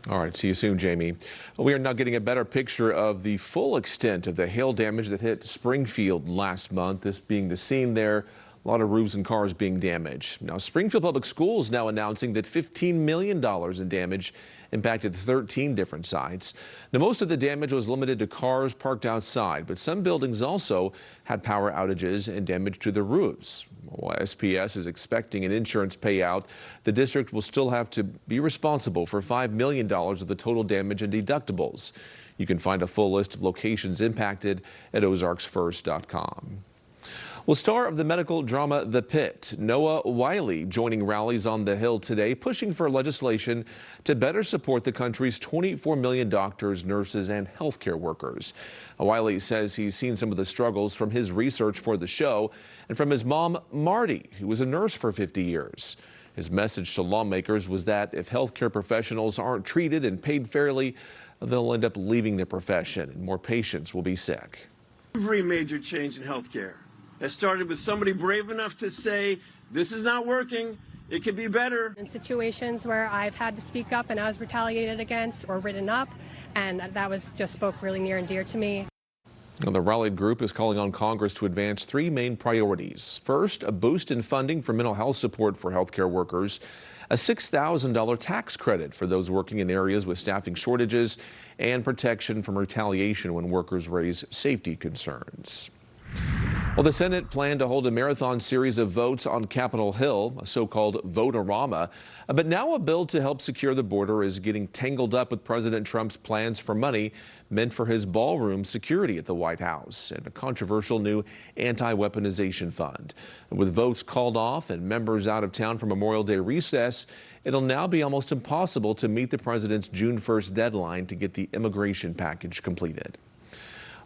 All right, see you soon, Jamie. We are now getting a better picture of the full extent of the hail damage that hit Springfield last month, this being the scene there. A lot of roofs and cars being damaged. Now, Springfield Public Schools now announcing that $15 million in damage impacted 13 different sites. Now, most of the damage was limited to cars parked outside, but some buildings also had power outages and damage to the roofs. While SPS is expecting an insurance payout, the district will still have to be responsible for $5 million of the total damage and deductibles. You can find a full list of locations impacted at ozarksfirst.com. Well, star of the medical drama The Pit, Noah Wyle, joining rallies on the Hill today, pushing for legislation to better support the country's 24 million doctors, nurses, and healthcare workers. Wyle says he's seen some of the struggles from his research for the show and from his mom, Marty, who was a nurse for 50 years. His message to lawmakers was that if healthcare professionals aren't treated and paid fairly, they'll end up leaving the profession and more patients will be sick. Every major change in healthcare has started with somebody brave enough to say, this is not working, it could be better. In situations where I've had to speak up and I was retaliated against or written up, and that was just spoke really near and dear to me. Now, the rallied group is calling on Congress to advance three main priorities. First, a boost in funding for mental health support for healthcare workers, a $6,000 tax credit for those working in areas with staffing shortages, and protection from retaliation when workers raise safety concerns. Well, the Senate planned to hold a marathon series of votes on Capitol Hill, a so-called vote-a-rama. But now a bill to help secure the border is getting tangled up with President Trump's plans for money meant for his ballroom security at the White House and a controversial new anti-weaponization fund. With votes called off and members out of town for Memorial Day recess, It'll now be almost impossible to meet the president's June 1st deadline to get the immigration package completed.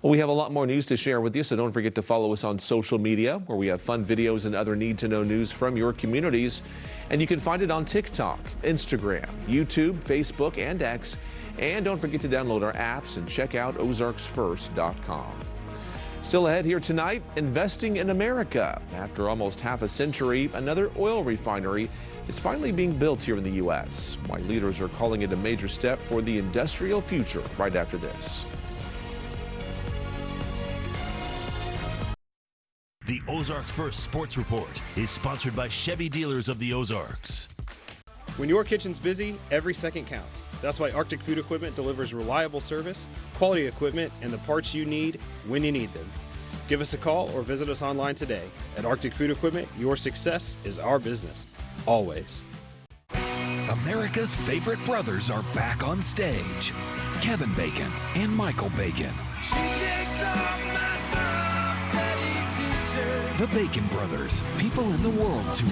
Well, we have a lot more news to share with you, so don't forget to follow us on social media, where we have fun videos and other need-to-know news from your communities. And you can find it on TikTok, Instagram, YouTube, Facebook, and X. And don't forget to download our apps and check out ozarksfirst.com. Still ahead here tonight, investing in America. After almost half a century, another oil refinery is finally being built here in the U.S. Why leaders are calling it a major step for the industrial future right after this. The Ozarks First Sports Report is sponsored by Chevy Dealers of the Ozarks. When your kitchen's busy, every second counts. That's why Arctic Food Equipment delivers reliable service, quality equipment, and the parts you need when you need them. Give us a call or visit us online today. At Arctic Food Equipment, your success is our business. Always. America's favorite brothers are back on stage. Kevin Bacon and Michael Bacon. The Bacon Brothers, People in the World Tour.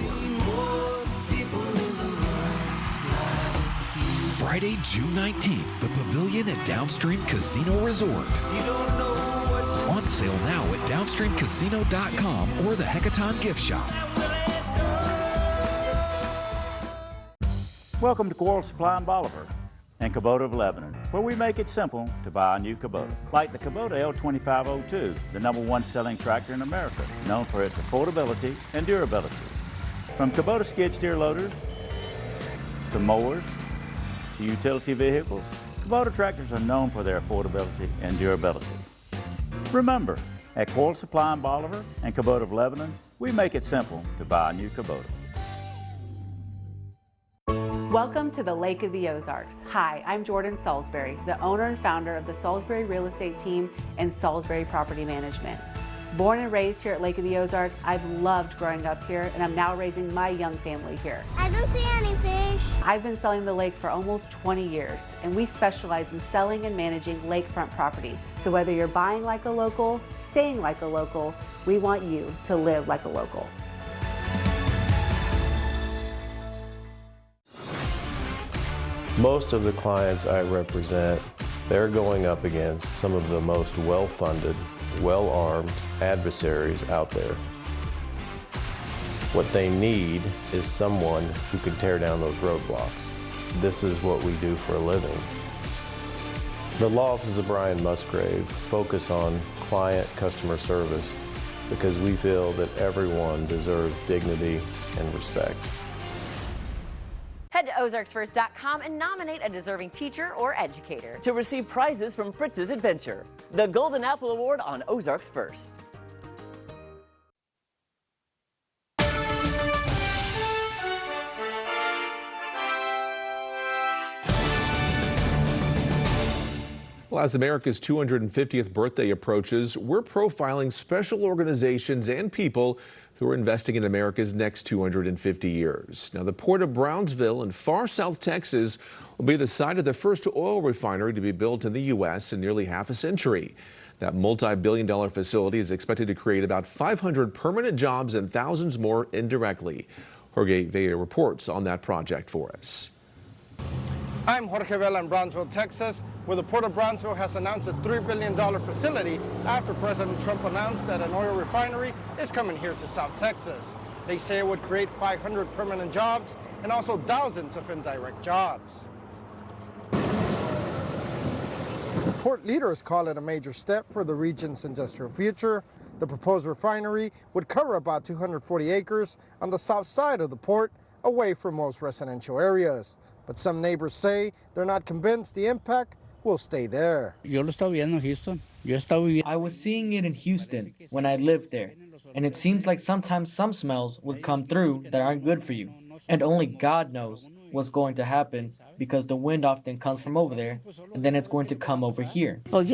Friday, June 19th, the Pavilion at Downstream Casino Resort. On sale now at downstreamcasino.com or the Hecaton gift shop. Welcome to Quarles Supply in Bolivar and Kubota of Lebanon, where we make it simple to buy a new Kubota. Like the Kubota L2502, the #1 selling tractor in America, known for its affordability and durability. From Kubota skid steer loaders to mowers to utility vehicles, Kubota tractors are known for their affordability and durability. Remember, at Quarles Supply in Bolivar and Kubota of Lebanon, we make it simple to buy a new Kubota. Welcome to the Lake of the Ozarks. Hi, I'm Jordan Salisbury, the owner and founder of the Salisbury Real Estate Team and Salisbury Property Management. Born and raised here at Lake of the Ozarks, I've loved growing up here, and I'm now raising my young family here. I don't see any fish. I've been selling the lake for almost 20 years, and we specialize in selling and managing lakefront property. So whether you're buying like a local, staying like a local, we want you to live like a local. Most of the clients I represent, they're going up against some of the most well-funded, well-armed adversaries out there. What they need is someone who can tear down those roadblocks. This is what we do for a living. The law offices of Brian Musgrave focus on client customer service because we feel that everyone deserves dignity and respect. Head to ozarksfirst.com and nominate a deserving teacher or educator to receive prizes from Fritz's Adventure, the Golden Apple Award on Ozarks First. Well, as America's 250th birthday approaches, we're profiling special organizations and people who are investing in America's next 250 years. Now, the Port of Brownsville in far South Texas will be the site of the first oil refinery to be built in the U.S. in nearly half a century. That multi-billion-dollar facility is expected to create about 500 permanent jobs and thousands more indirectly. Jorge Villa reports on that project for us. I'm Jorge Vela in Brownsville, Texas, where the Port of Brownsville has announced a $3 billion facility after President Trump announced that an oil refinery is coming here to South Texas. They say it would create 500 permanent jobs and also thousands of indirect jobs. Port leaders call it a major step for the region's industrial future. The proposed refinery would cover about 240 acres on the south side of the port, away from most residential areas. But some neighbors say they're not convinced the impact will stay there. I was seeing it in Houston when I lived there, and it seems like sometimes some smells would come through that aren't good for you. And only God knows what's going to happen because the wind often comes from over there, and then it's going to come over here. Well,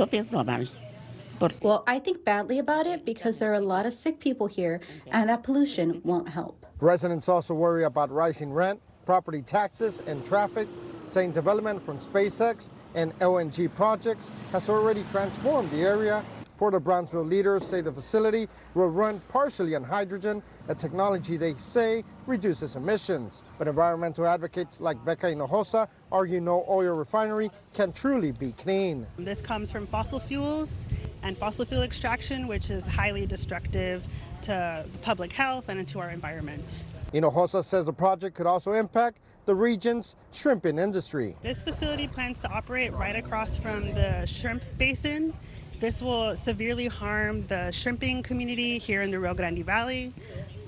I think badly about it because there are a lot of sick people here, and that pollution won't help. Residents also worry about rising rent, property taxes, and traffic, saying development from SpaceX and LNG projects has already transformed the area Port of Brownsville leaders say the facility will run partially on hydrogen, a technology they say reduces emissions. But environmental advocates like Becca Hinojosa argue no oil refinery can truly be clean. This comes from fossil fuels and fossil fuel extraction, which is highly destructive to public health and to our environment. Hinojosa says the project could also impact the region's shrimping industry. This facility plans to operate right across from the shrimp basin. This will severely harm the shrimping community here in the Rio Grande Valley.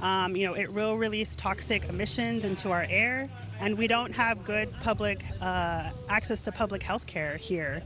It will release toxic emissions into our air, and we don't have good public access to public health care here.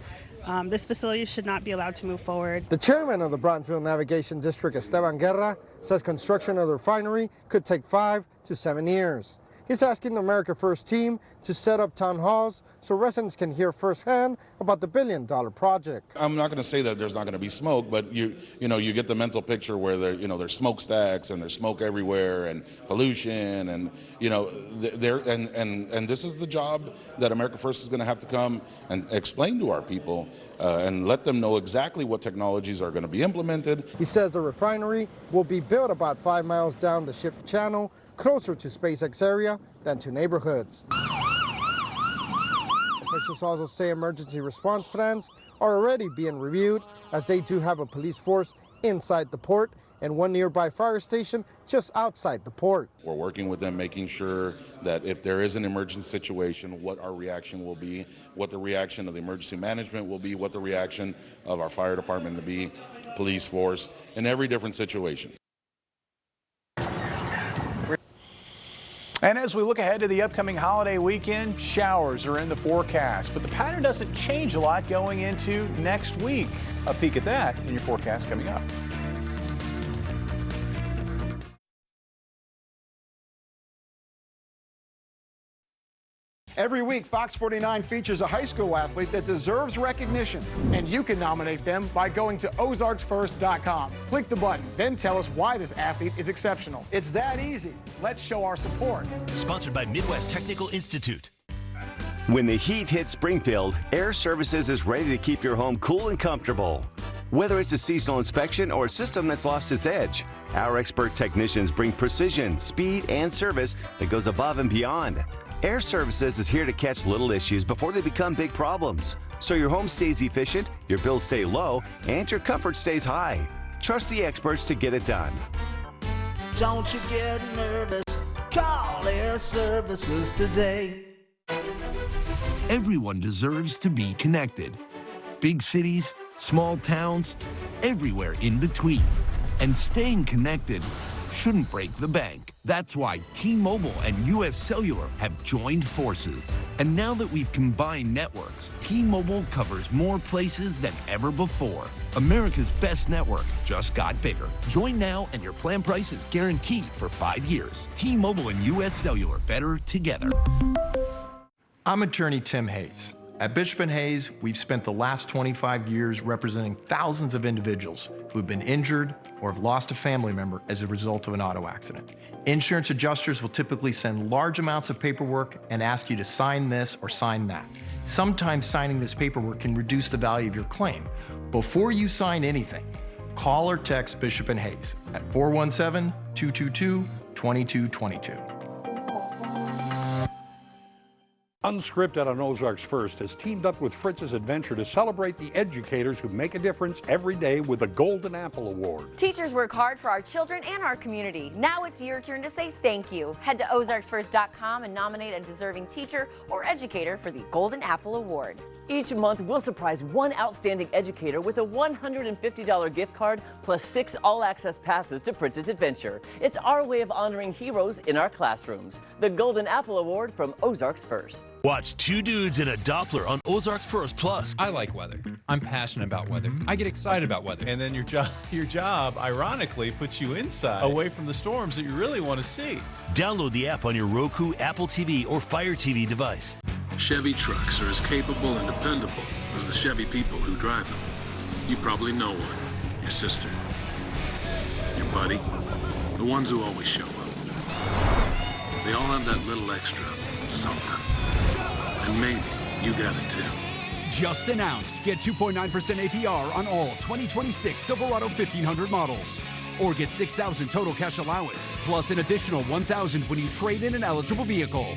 This facility should not be allowed to move forward. The chairman of the Brownsville Navigation District, Esteban Guerra, says construction of the refinery could take 5 to 7 years. He's asking the America First team to set up town halls so residents can hear firsthand about the billion-dollar project. I'm not going to say that there's not going to be smoke, but you get the mental picture where there's smokestacks and there's smoke everywhere and pollution and and this is the job that America First is going to have to come and explain to our people and let them know exactly what technologies are going to be implemented. He says the refinery will be built about 5 miles down the ship channel, closer to SpaceX area than to neighborhoods. Officials also say emergency response plans are already being reviewed, as they do have a police force inside the port and one nearby fire station just outside the port. We're working with them, making sure that if there is an emergency situation, what our reaction will be, what the reaction of the emergency management will be, what the reaction of our fire department will be, police force, in every different situation. And as we look ahead to the upcoming holiday weekend, showers are in the forecast, but the pattern doesn't change a lot going into next week. A peek at that in your forecast coming up. Every week, Fox 49 features a high school athlete that deserves recognition, and you can nominate them by going to ozarksfirst.com. Click the button, then tell us why this athlete is exceptional. It's that easy. Let's show our support. Sponsored by Midwest Technical Institute. When the heat hits Springfield, Air Services is ready to keep your home cool and comfortable. Whether it's a seasonal inspection or a system that's lost its edge, our expert technicians bring precision, speed, and service that goes above and beyond. Air Services is here to catch little issues before they become big problems, so your home stays efficient, your bills stay low, and your comfort stays high. Trust the experts to get it done. Don't you get nervous, call Air Services today. Everyone deserves to be connected. Big cities, small towns, everywhere in between. And staying connected shouldn't break the bank. That's why T-Mobile and US Cellular have joined forces. And now that we've combined networks, T-Mobile covers more places than ever before. America's best network just got bigger. Join now and your plan price is guaranteed for 5 years. T-Mobile and US Cellular, better together. I'm attorney Tim Hayes. At Bishop & Hayes, we've spent the last 25 years representing thousands of individuals who've been injured or have lost a family member as a result of an auto accident. Insurance adjusters will typically send large amounts of paperwork and ask you to sign this or sign that. Sometimes signing this paperwork can reduce the value of your claim. Before you sign anything, call or text Bishop & Hayes at 417-222-2222. Unscripted on Ozarks First has teamed up with Fritz's Adventure to celebrate the educators who make a difference every day with the Golden Apple Award. Teachers work hard for our children and our community. Now it's your turn to say thank you. Head to ozarksfirst.com and nominate a deserving teacher or educator for the Golden Apple Award. Each month, we'll surprise one outstanding educator with a $150 gift card plus 6 all-access passes to Fritz's Adventure. It's our way of honoring heroes in our classrooms. The Golden Apple Award from Ozarks First. Watch Two Dudes in a Doppler on Ozarks First Plus. I like weather. I'm passionate about weather. I get excited about weather. And then your job, ironically, puts you inside, away from the storms that you really want to see. Download the app on your Roku, Apple TV, or Fire TV device. Chevy trucks are as capable and dependable as the Chevy people who drive them. You probably know one. Your sister. Your buddy. The ones who always show up. They all have that little extra something. And maybe you got it too. Just announced. Get 2.9% APR on all 2026 Silverado 1500 models. Or get $6,000 total cash allowance, plus an additional $1,000 when you trade in an eligible vehicle.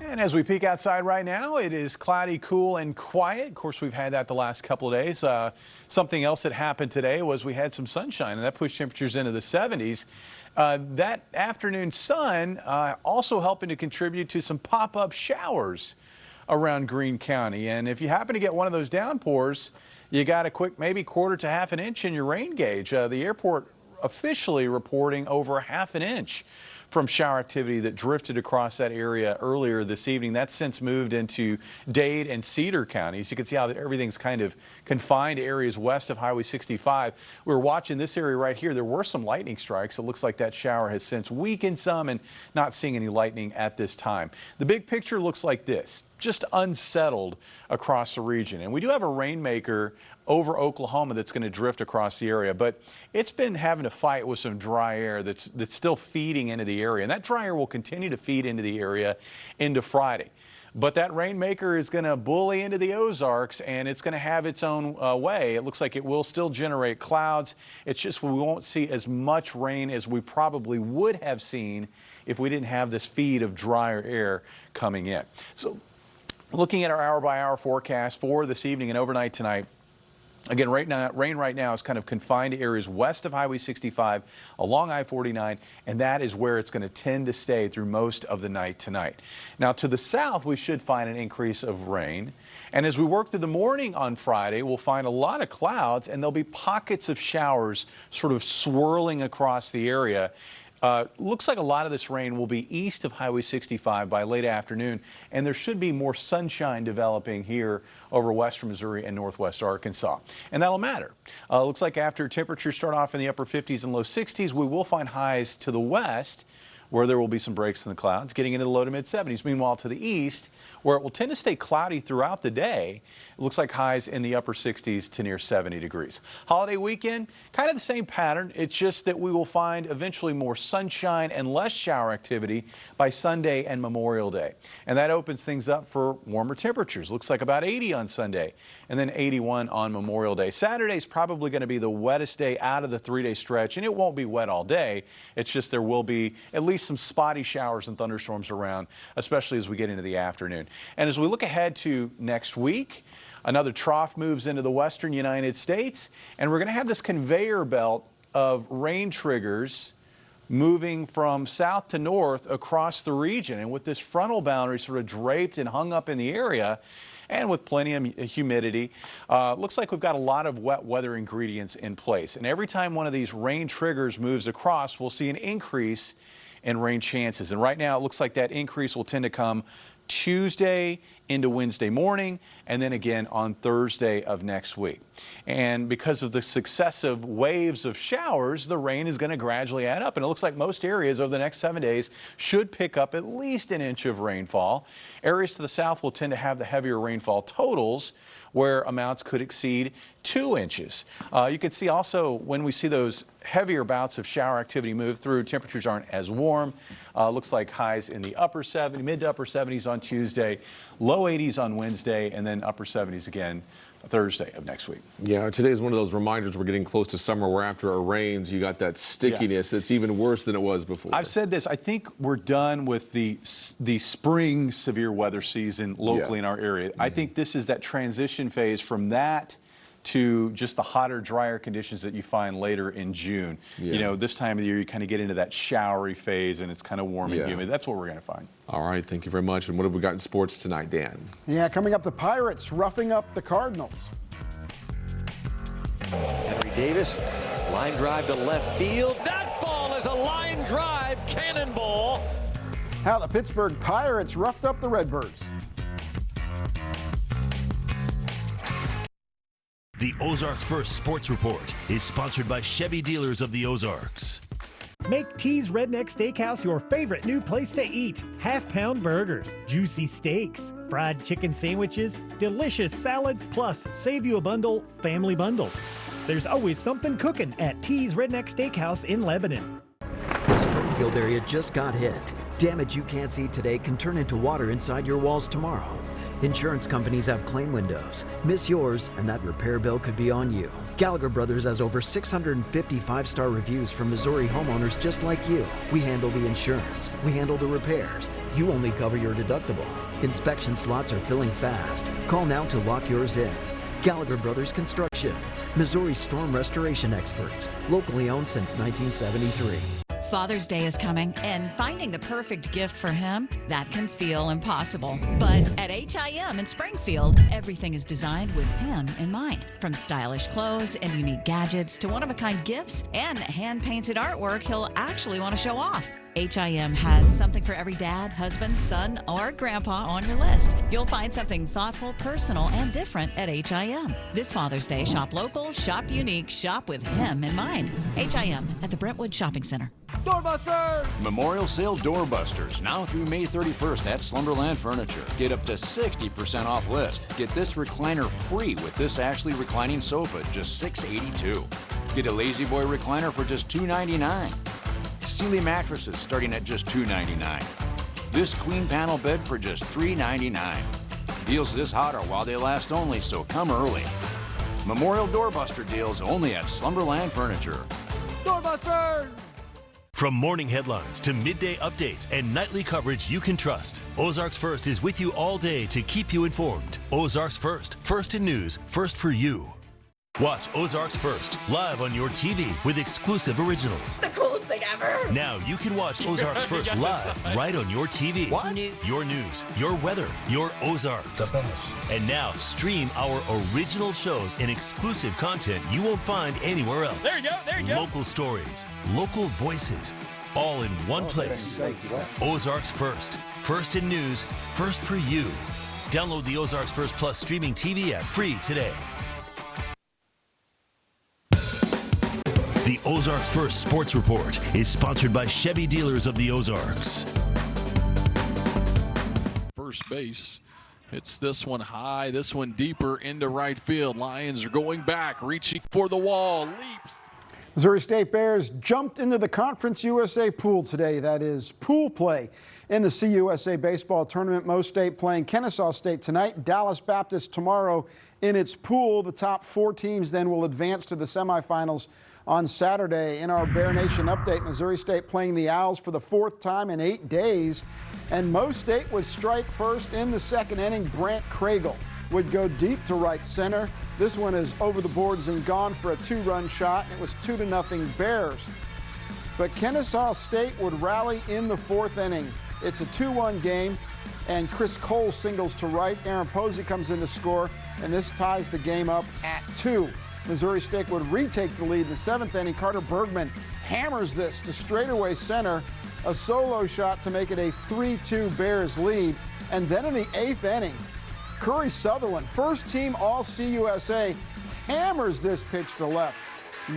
And as we peek outside right now, it is cloudy, cool, and quiet. Of course, we've had that the last couple of days. Something else that happened today was we had some sunshine, and that pushed temperatures into the 70s. That afternoon sun also helping to contribute to some pop-up showers around Greene County. And if you happen to get one of those downpours, you got a quick maybe quarter to half an inch in your rain gauge. The airport officially reporting over half an inch from shower activity that drifted across that area earlier this evening. That's since moved into Dade and Cedar counties. You can see how everything's kind of confined to areas west of Highway 65. We were watching this area right here. There were some lightning strikes. It looks like that shower has since weakened some and not seeing any lightning at this time. The big picture looks like this, just unsettled across the region. And we do have a rainmaker over Oklahoma that's going to drift across the area, but it's been having to fight with some dry air that's still feeding into the area, and that dry air will continue to feed into the area into Friday. But that rainmaker is going to bully into the Ozarks, and it's going to have its own way. It looks like it will still generate clouds. It's just we won't see as much rain as we probably would have seen if we didn't have this feed of drier air coming in. So looking at our hour-by-hour forecast for this evening and overnight tonight, again, rain right now is kind of confined to areas west of Highway 65, along I-49, and that is where it's going to tend to stay through most of the night tonight. Now, to the south, we should find an increase of rain. And as we work through the morning on Friday, we'll find a lot of clouds, and there'll be pockets of showers sort of swirling across the area. Looks like a lot of this rain will be east of Highway 65 by late afternoon, and there should be more sunshine developing here over western Missouri and northwest Arkansas. And that'll matter. Looks like after temperatures start off in the upper 50s and low 60s, we will find highs to the west, where there will be some breaks in the clouds, getting into the low to mid 70s. Meanwhile, to the east, where it will tend to stay cloudy throughout the day, it looks like highs in the upper 60s to near 70 degrees. Holiday weekend, kind of the same pattern. It's just that we will find eventually more sunshine and less shower activity by Sunday and Memorial Day. And that opens things up for warmer temperatures. Looks like about 80 on Sunday and then 81 on Memorial Day. Saturday is probably going to be the wettest day out of the 3-day stretch, and it won't be wet all day. It's just there will be at least some spotty showers and thunderstorms around, especially as we get into the afternoon. And as we look ahead to next week, another trough moves into the western United States, and we're going to have this conveyor belt of rain triggers moving from south to north across the region. And with this frontal boundary sort of draped and hung up in the area, and with plenty of humidity, looks like we've got a lot of wet weather ingredients in place. And every time one of these rain triggers moves across, we'll see an increase in rain chances. And right now it looks like that increase will tend to come Tuesday into Wednesday morning, and then again on Thursday of next week. And because of the successive waves of showers, the rain is going to gradually add up. And it looks like most areas over the next 7 days should pick up at least an inch of rainfall. Areas to the south will tend to have the heavier rainfall totals, where amounts could exceed 2 inches. You can see also when we see those heavier bouts of shower activity move through, temperatures aren't as warm. Looks like highs in the upper 70s, mid to upper 70s on Tuesday, low 80s on Wednesday, and then upper 70s again Thursday of next week. Yeah, today is one of those reminders we're getting close to summer, where after it rains, you got that stickiness that's even worse than it was before. I've said this, I think we're done with the spring severe weather season locally in our area. I think this is that transition phase from that to just the hotter, drier conditions that you find later in June. You know, this time of the year, you kind of get into that showery phase, and it's kind of warm and humid. That's what we're going to find. All right, thank you very much. And what have we got in sports tonight, Dan? Yeah, coming up, the Pirates roughing up the Cardinals. Henry Davis, line drive to left field. That ball is a line drive cannonball. How the Pittsburgh Pirates roughed up the Redbirds. The Ozarks First Sports Report is sponsored by Chevy Dealers of the Ozarks. Make T's Redneck Steakhouse your favorite new place to eat. Half-pound burgers, juicy steaks, fried chicken sandwiches, delicious salads, plus save you a bundle, family bundles. There's always something cooking at T's Redneck Steakhouse in Lebanon. The Spring Springfield area just got hit. Damage you can't see today can turn into water inside your walls tomorrow. Insurance companies have claim windows. Miss yours, and that repair bill could be on you. Gallagher Brothers has over 650 five-star reviews from Missouri homeowners just like you. We handle the insurance. We handle the repairs. You only cover your deductible. Inspection slots are filling fast. Call now to lock yours in. Gallagher Brothers Construction, Missouri storm restoration experts, locally owned since 1973. Father's Day is coming, and finding the perfect gift for him, that can feel impossible. But at HIM in Springfield, everything is designed with him in mind. From stylish clothes and unique gadgets to one-of-a-kind gifts and hand-painted artwork he'll actually want to show off. HIM has something for every dad, husband, son, or grandpa on your list. You'll find something thoughtful, personal, and different at HIM. This Father's Day, shop local, shop unique, shop with him in mind. HIM at the Brentwood Shopping Center. Doorbusters! Memorial Sale Doorbusters, now through May 31st at Slumberland Furniture. Get up to 60% off list. Get this recliner free with this Ashley reclining sofa, just $682. Get a Lazy Boy recliner for just $299. Sealy mattresses starting at just $299. This queen panel bed for just $399. Deals this hot are while they last only, so come early. Memorial Doorbuster deals only at Slumberland Furniture. Doorbuster! From morning headlines to midday updates and nightly coverage you can trust, Ozarks First is with you all day to keep you informed. Ozarks First, first in news, first for you. Watch Ozarks First live on your TV with exclusive originals. The coolest thing ever. Now you can watch Ozarks First live right on your TV. What? Your news, your weather, your Ozarks. The best. And now stream our original shows and exclusive content you won't find anywhere else. There you go, there you go. Local stories, local voices, all in one place. Ozarks First. First in news, first for you. Download the Ozarks First Plus streaming TV app free today. The Ozarks First Sports Report is sponsored by Chevy Dealers of the Ozarks. First base hits this one high, this one deeper into right field. Lions are going back, reaching for the wall, leaps. Missouri State Bears jumped into the Conference USA pool today. That is pool play in the CUSA baseball tournament. Mo State playing Kennesaw State tonight. Dallas Baptist tomorrow in its pool. The top 4 teams then will advance to the semifinals on Saturday. In our Bear Nation update, Missouri State playing the Owls for the 4th time in 8 days. And Mo State would strike first in the 2nd inning. Brant Kragel would go deep to right center. This one is over the boards and gone for a 2-run shot. It was 2-0 Bears. But Kennesaw State would rally in the 4th inning. It's a 2-1 game, and Chris Cole singles to right. Aaron Posey comes in to score, and this ties the game up at 2. Missouri State would retake the lead in the 7th inning. Carter Bergman hammers this to straightaway center. A solo shot to make it a 3-2 Bears lead. And then in the 8th inning, Curry Sutherland, first team All-CUSA, hammers this pitch to left.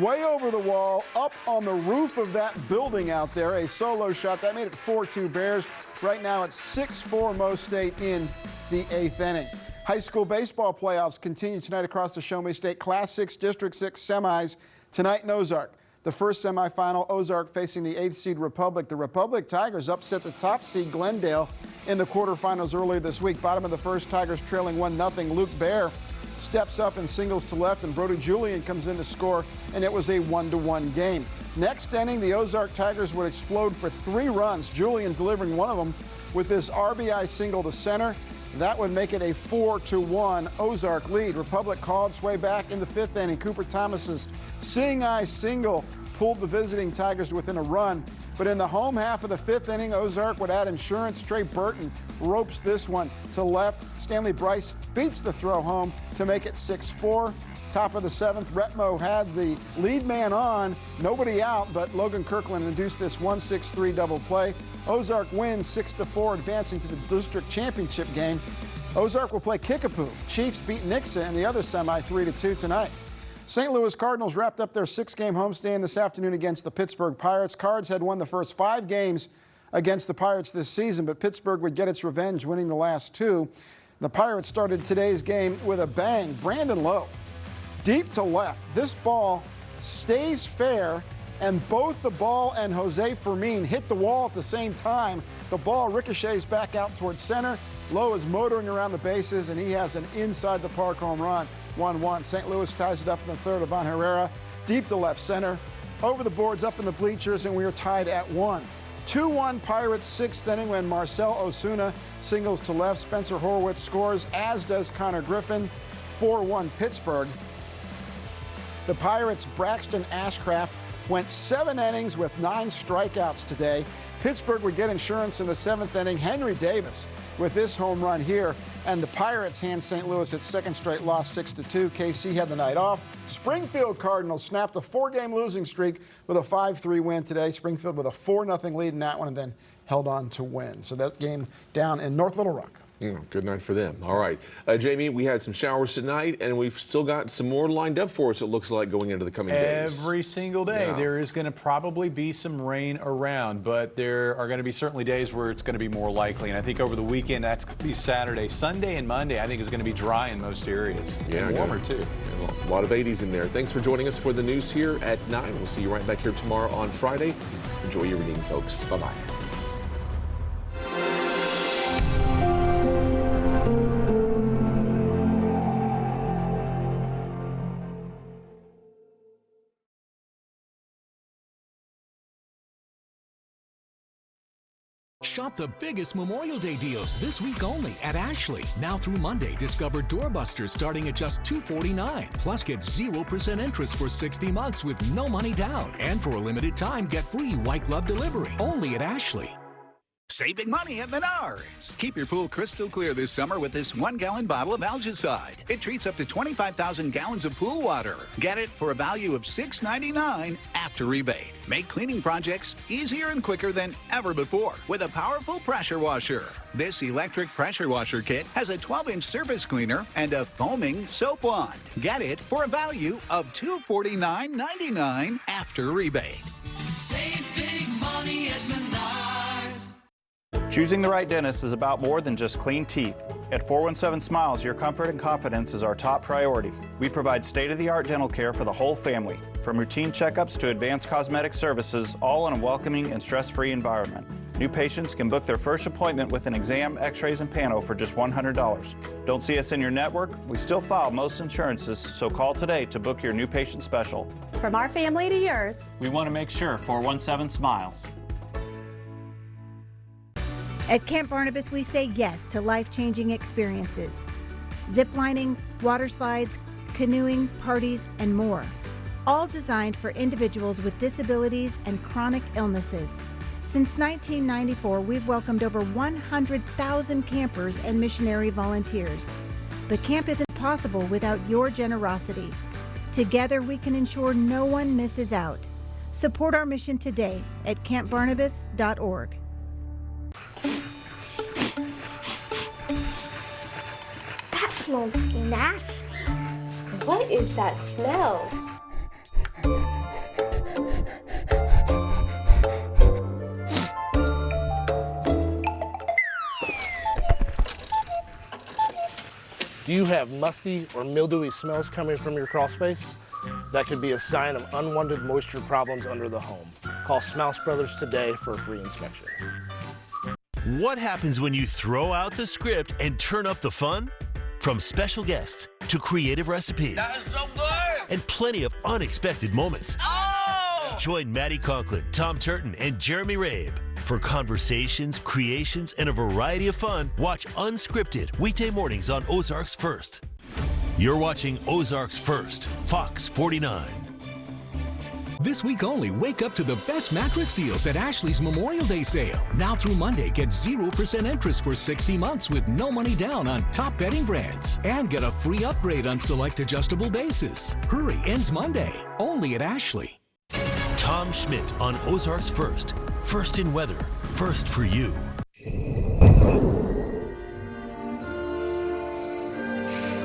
Way over the wall, up on the roof of that building out there. A solo shot. That made it 4-2 Bears. Right now it's 6-4 Mo State in the 8th inning. High school baseball playoffs continue tonight across the Show Me State. Class 6, District 6 semis tonight in Ozark. The first semifinal, Ozark facing the 8th seed Republic. The Republic Tigers upset the top seed Glendale in the quarterfinals earlier this week. Bottom of the first, Tigers trailing 1-0. Luke Bear steps up and singles to left, and Brody Julian comes in to score, and it was a 1-1 game. Next inning, the Ozark Tigers would explode for 3 runs, Julian delivering one of them with this RBI single to center. That would make it a 4-1 Ozark lead. Republic called its way back in the 5th inning. Cooper Thomas's seeing eye single pulled the visiting Tigers within a run. But in the home half of the 5th inning, Ozark would add insurance. Trey Burton ropes this one to left. Stanley Bryce beats the throw home to make it 6-4. Top of the 7th, Retmo had the lead man on, nobody out, but Logan Kirkland induced this 1-6-3 double play. Ozark wins 6-4, advancing to the district championship game. Ozark will play Kickapoo. Chiefs beat Nixa in the other semi 3-2 tonight. St. Louis Cardinals wrapped up their 6-game homestand this afternoon against the Pittsburgh Pirates. Cards had won the first 5 games against the Pirates this season, but Pittsburgh would get its revenge, winning the last 2. The Pirates started today's game with a bang. Brandon Lowe, deep to left. This ball stays fair and both the ball and Jose Fermin hit the wall at the same time. The ball ricochets back out towards center. Lowe is motoring around the bases, and he has an inside-the-park home run. 1-1. St. Louis ties it up in the third. Ivan Herrera deep to left center. Over the boards, up in the bleachers, and we are tied at 1. 2-1 Pirates, sixth inning when Marcell Ozuna singles to left. Spencer Horwitz scores, as does Connor Griffin. 4-1 Pittsburgh. The Pirates' Braxton Ashcraft went 7 innings with 9 strikeouts today. Pittsburgh would get insurance in the 7th inning. Henry Davis with this home run here. And the Pirates hand St. Louis its second straight loss, 6-2. KC had the night off. Springfield Cardinals snapped a 4-game losing streak with a 5-3 win today. Springfield with a 4-0 lead in that one and then held on to win. So that game down in North Little Rock. Good night for them. All right. Jamie, we had some showers tonight, and we've still got some more lined up for us, it looks like, going into the coming days. Every single day, there is going to probably be some rain around, but there are going to be certainly days where it's going to be more likely. And I think over the weekend, that's going to be Saturday. Sunday and Monday, I think, is going to be dry in most areas. Yeah, and warmer, too. And a lot of 80s in there. Thanks for joining us for the news here at 9. We'll see you right back here tomorrow on Friday. Enjoy your evening, folks. Bye-bye. Shop the biggest Memorial Day deals this week only at Ashley. Now through Monday, discover doorbusters starting at just $249. Plus, get 0% interest for 60 months with no money down. And for a limited time, get free white glove delivery only at Ashley. Save big money at Menards. Keep your pool crystal clear this summer with this 1-gallon bottle of Algicide. It treats up to 25,000 gallons of pool water. Get it for a value of $6.99 after rebate. Make cleaning projects easier and quicker than ever before with a powerful pressure washer. This electric pressure washer kit has a 12-inch surface cleaner and a foaming soap wand. Get it for a value of $249.99 after rebate. Save big money at Menards. Choosing the right dentist is about more than just clean teeth. At 417 Smiles, your comfort and confidence is our top priority. We provide state-of-the-art dental care for the whole family, from routine checkups to advanced cosmetic services, all in a welcoming and stress-free environment. New patients can book their first appointment with an exam, x-rays, and pano for just $100. Don't see us in your network? We still file most insurances, so call today to book your new patient special. From our family to yours. We want to make sure 417 Smiles. At Camp Barnabas, we say yes to life-changing experiences. Ziplining, water slides, canoeing, parties, and more. All designed for individuals with disabilities and chronic illnesses. Since 1994, we've welcomed over 100,000 campers and missionary volunteers. But camp isn't possible without your generosity. Together, we can ensure no one misses out. Support our mission today at campbarnabas.org. That smells nasty. What is that smell? Do you have musty or mildewy smells coming from your crawl space? That could be a sign of unwanted moisture problems under the home. Call Smouse Brothers today for a free inspection. What happens when you throw out the script and turn up the fun? From special guests to creative recipes and plenty of unexpected moments. Join Maddie Conklin, Tom Turton, and Jeremy Rabe for conversations, creations, and a variety of fun. Watch Unscripted weekday mornings on Ozarks First. You're watching Ozarks First, Fox 49. This week only, wake up to the best mattress deals at Ashley's Memorial Day sale. Now through Monday, get 0% interest for 60 months with no money down on top bedding brands. And get a free upgrade on select adjustable bases. Hurry, ends Monday. Only at Ashley. Tom Schmidt on Ozarks First. First in weather, first for you.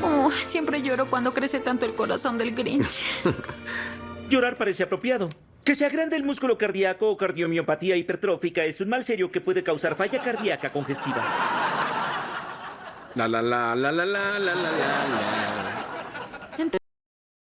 Oh, siempre lloro cuando crece tanto el corazón del Grinch. Llorar parece apropiado. Que se agrande el músculo cardíaco o cardiomiopatía hipertrófica es un mal serio que puede causar falla cardíaca congestiva. La la la la la la la la la.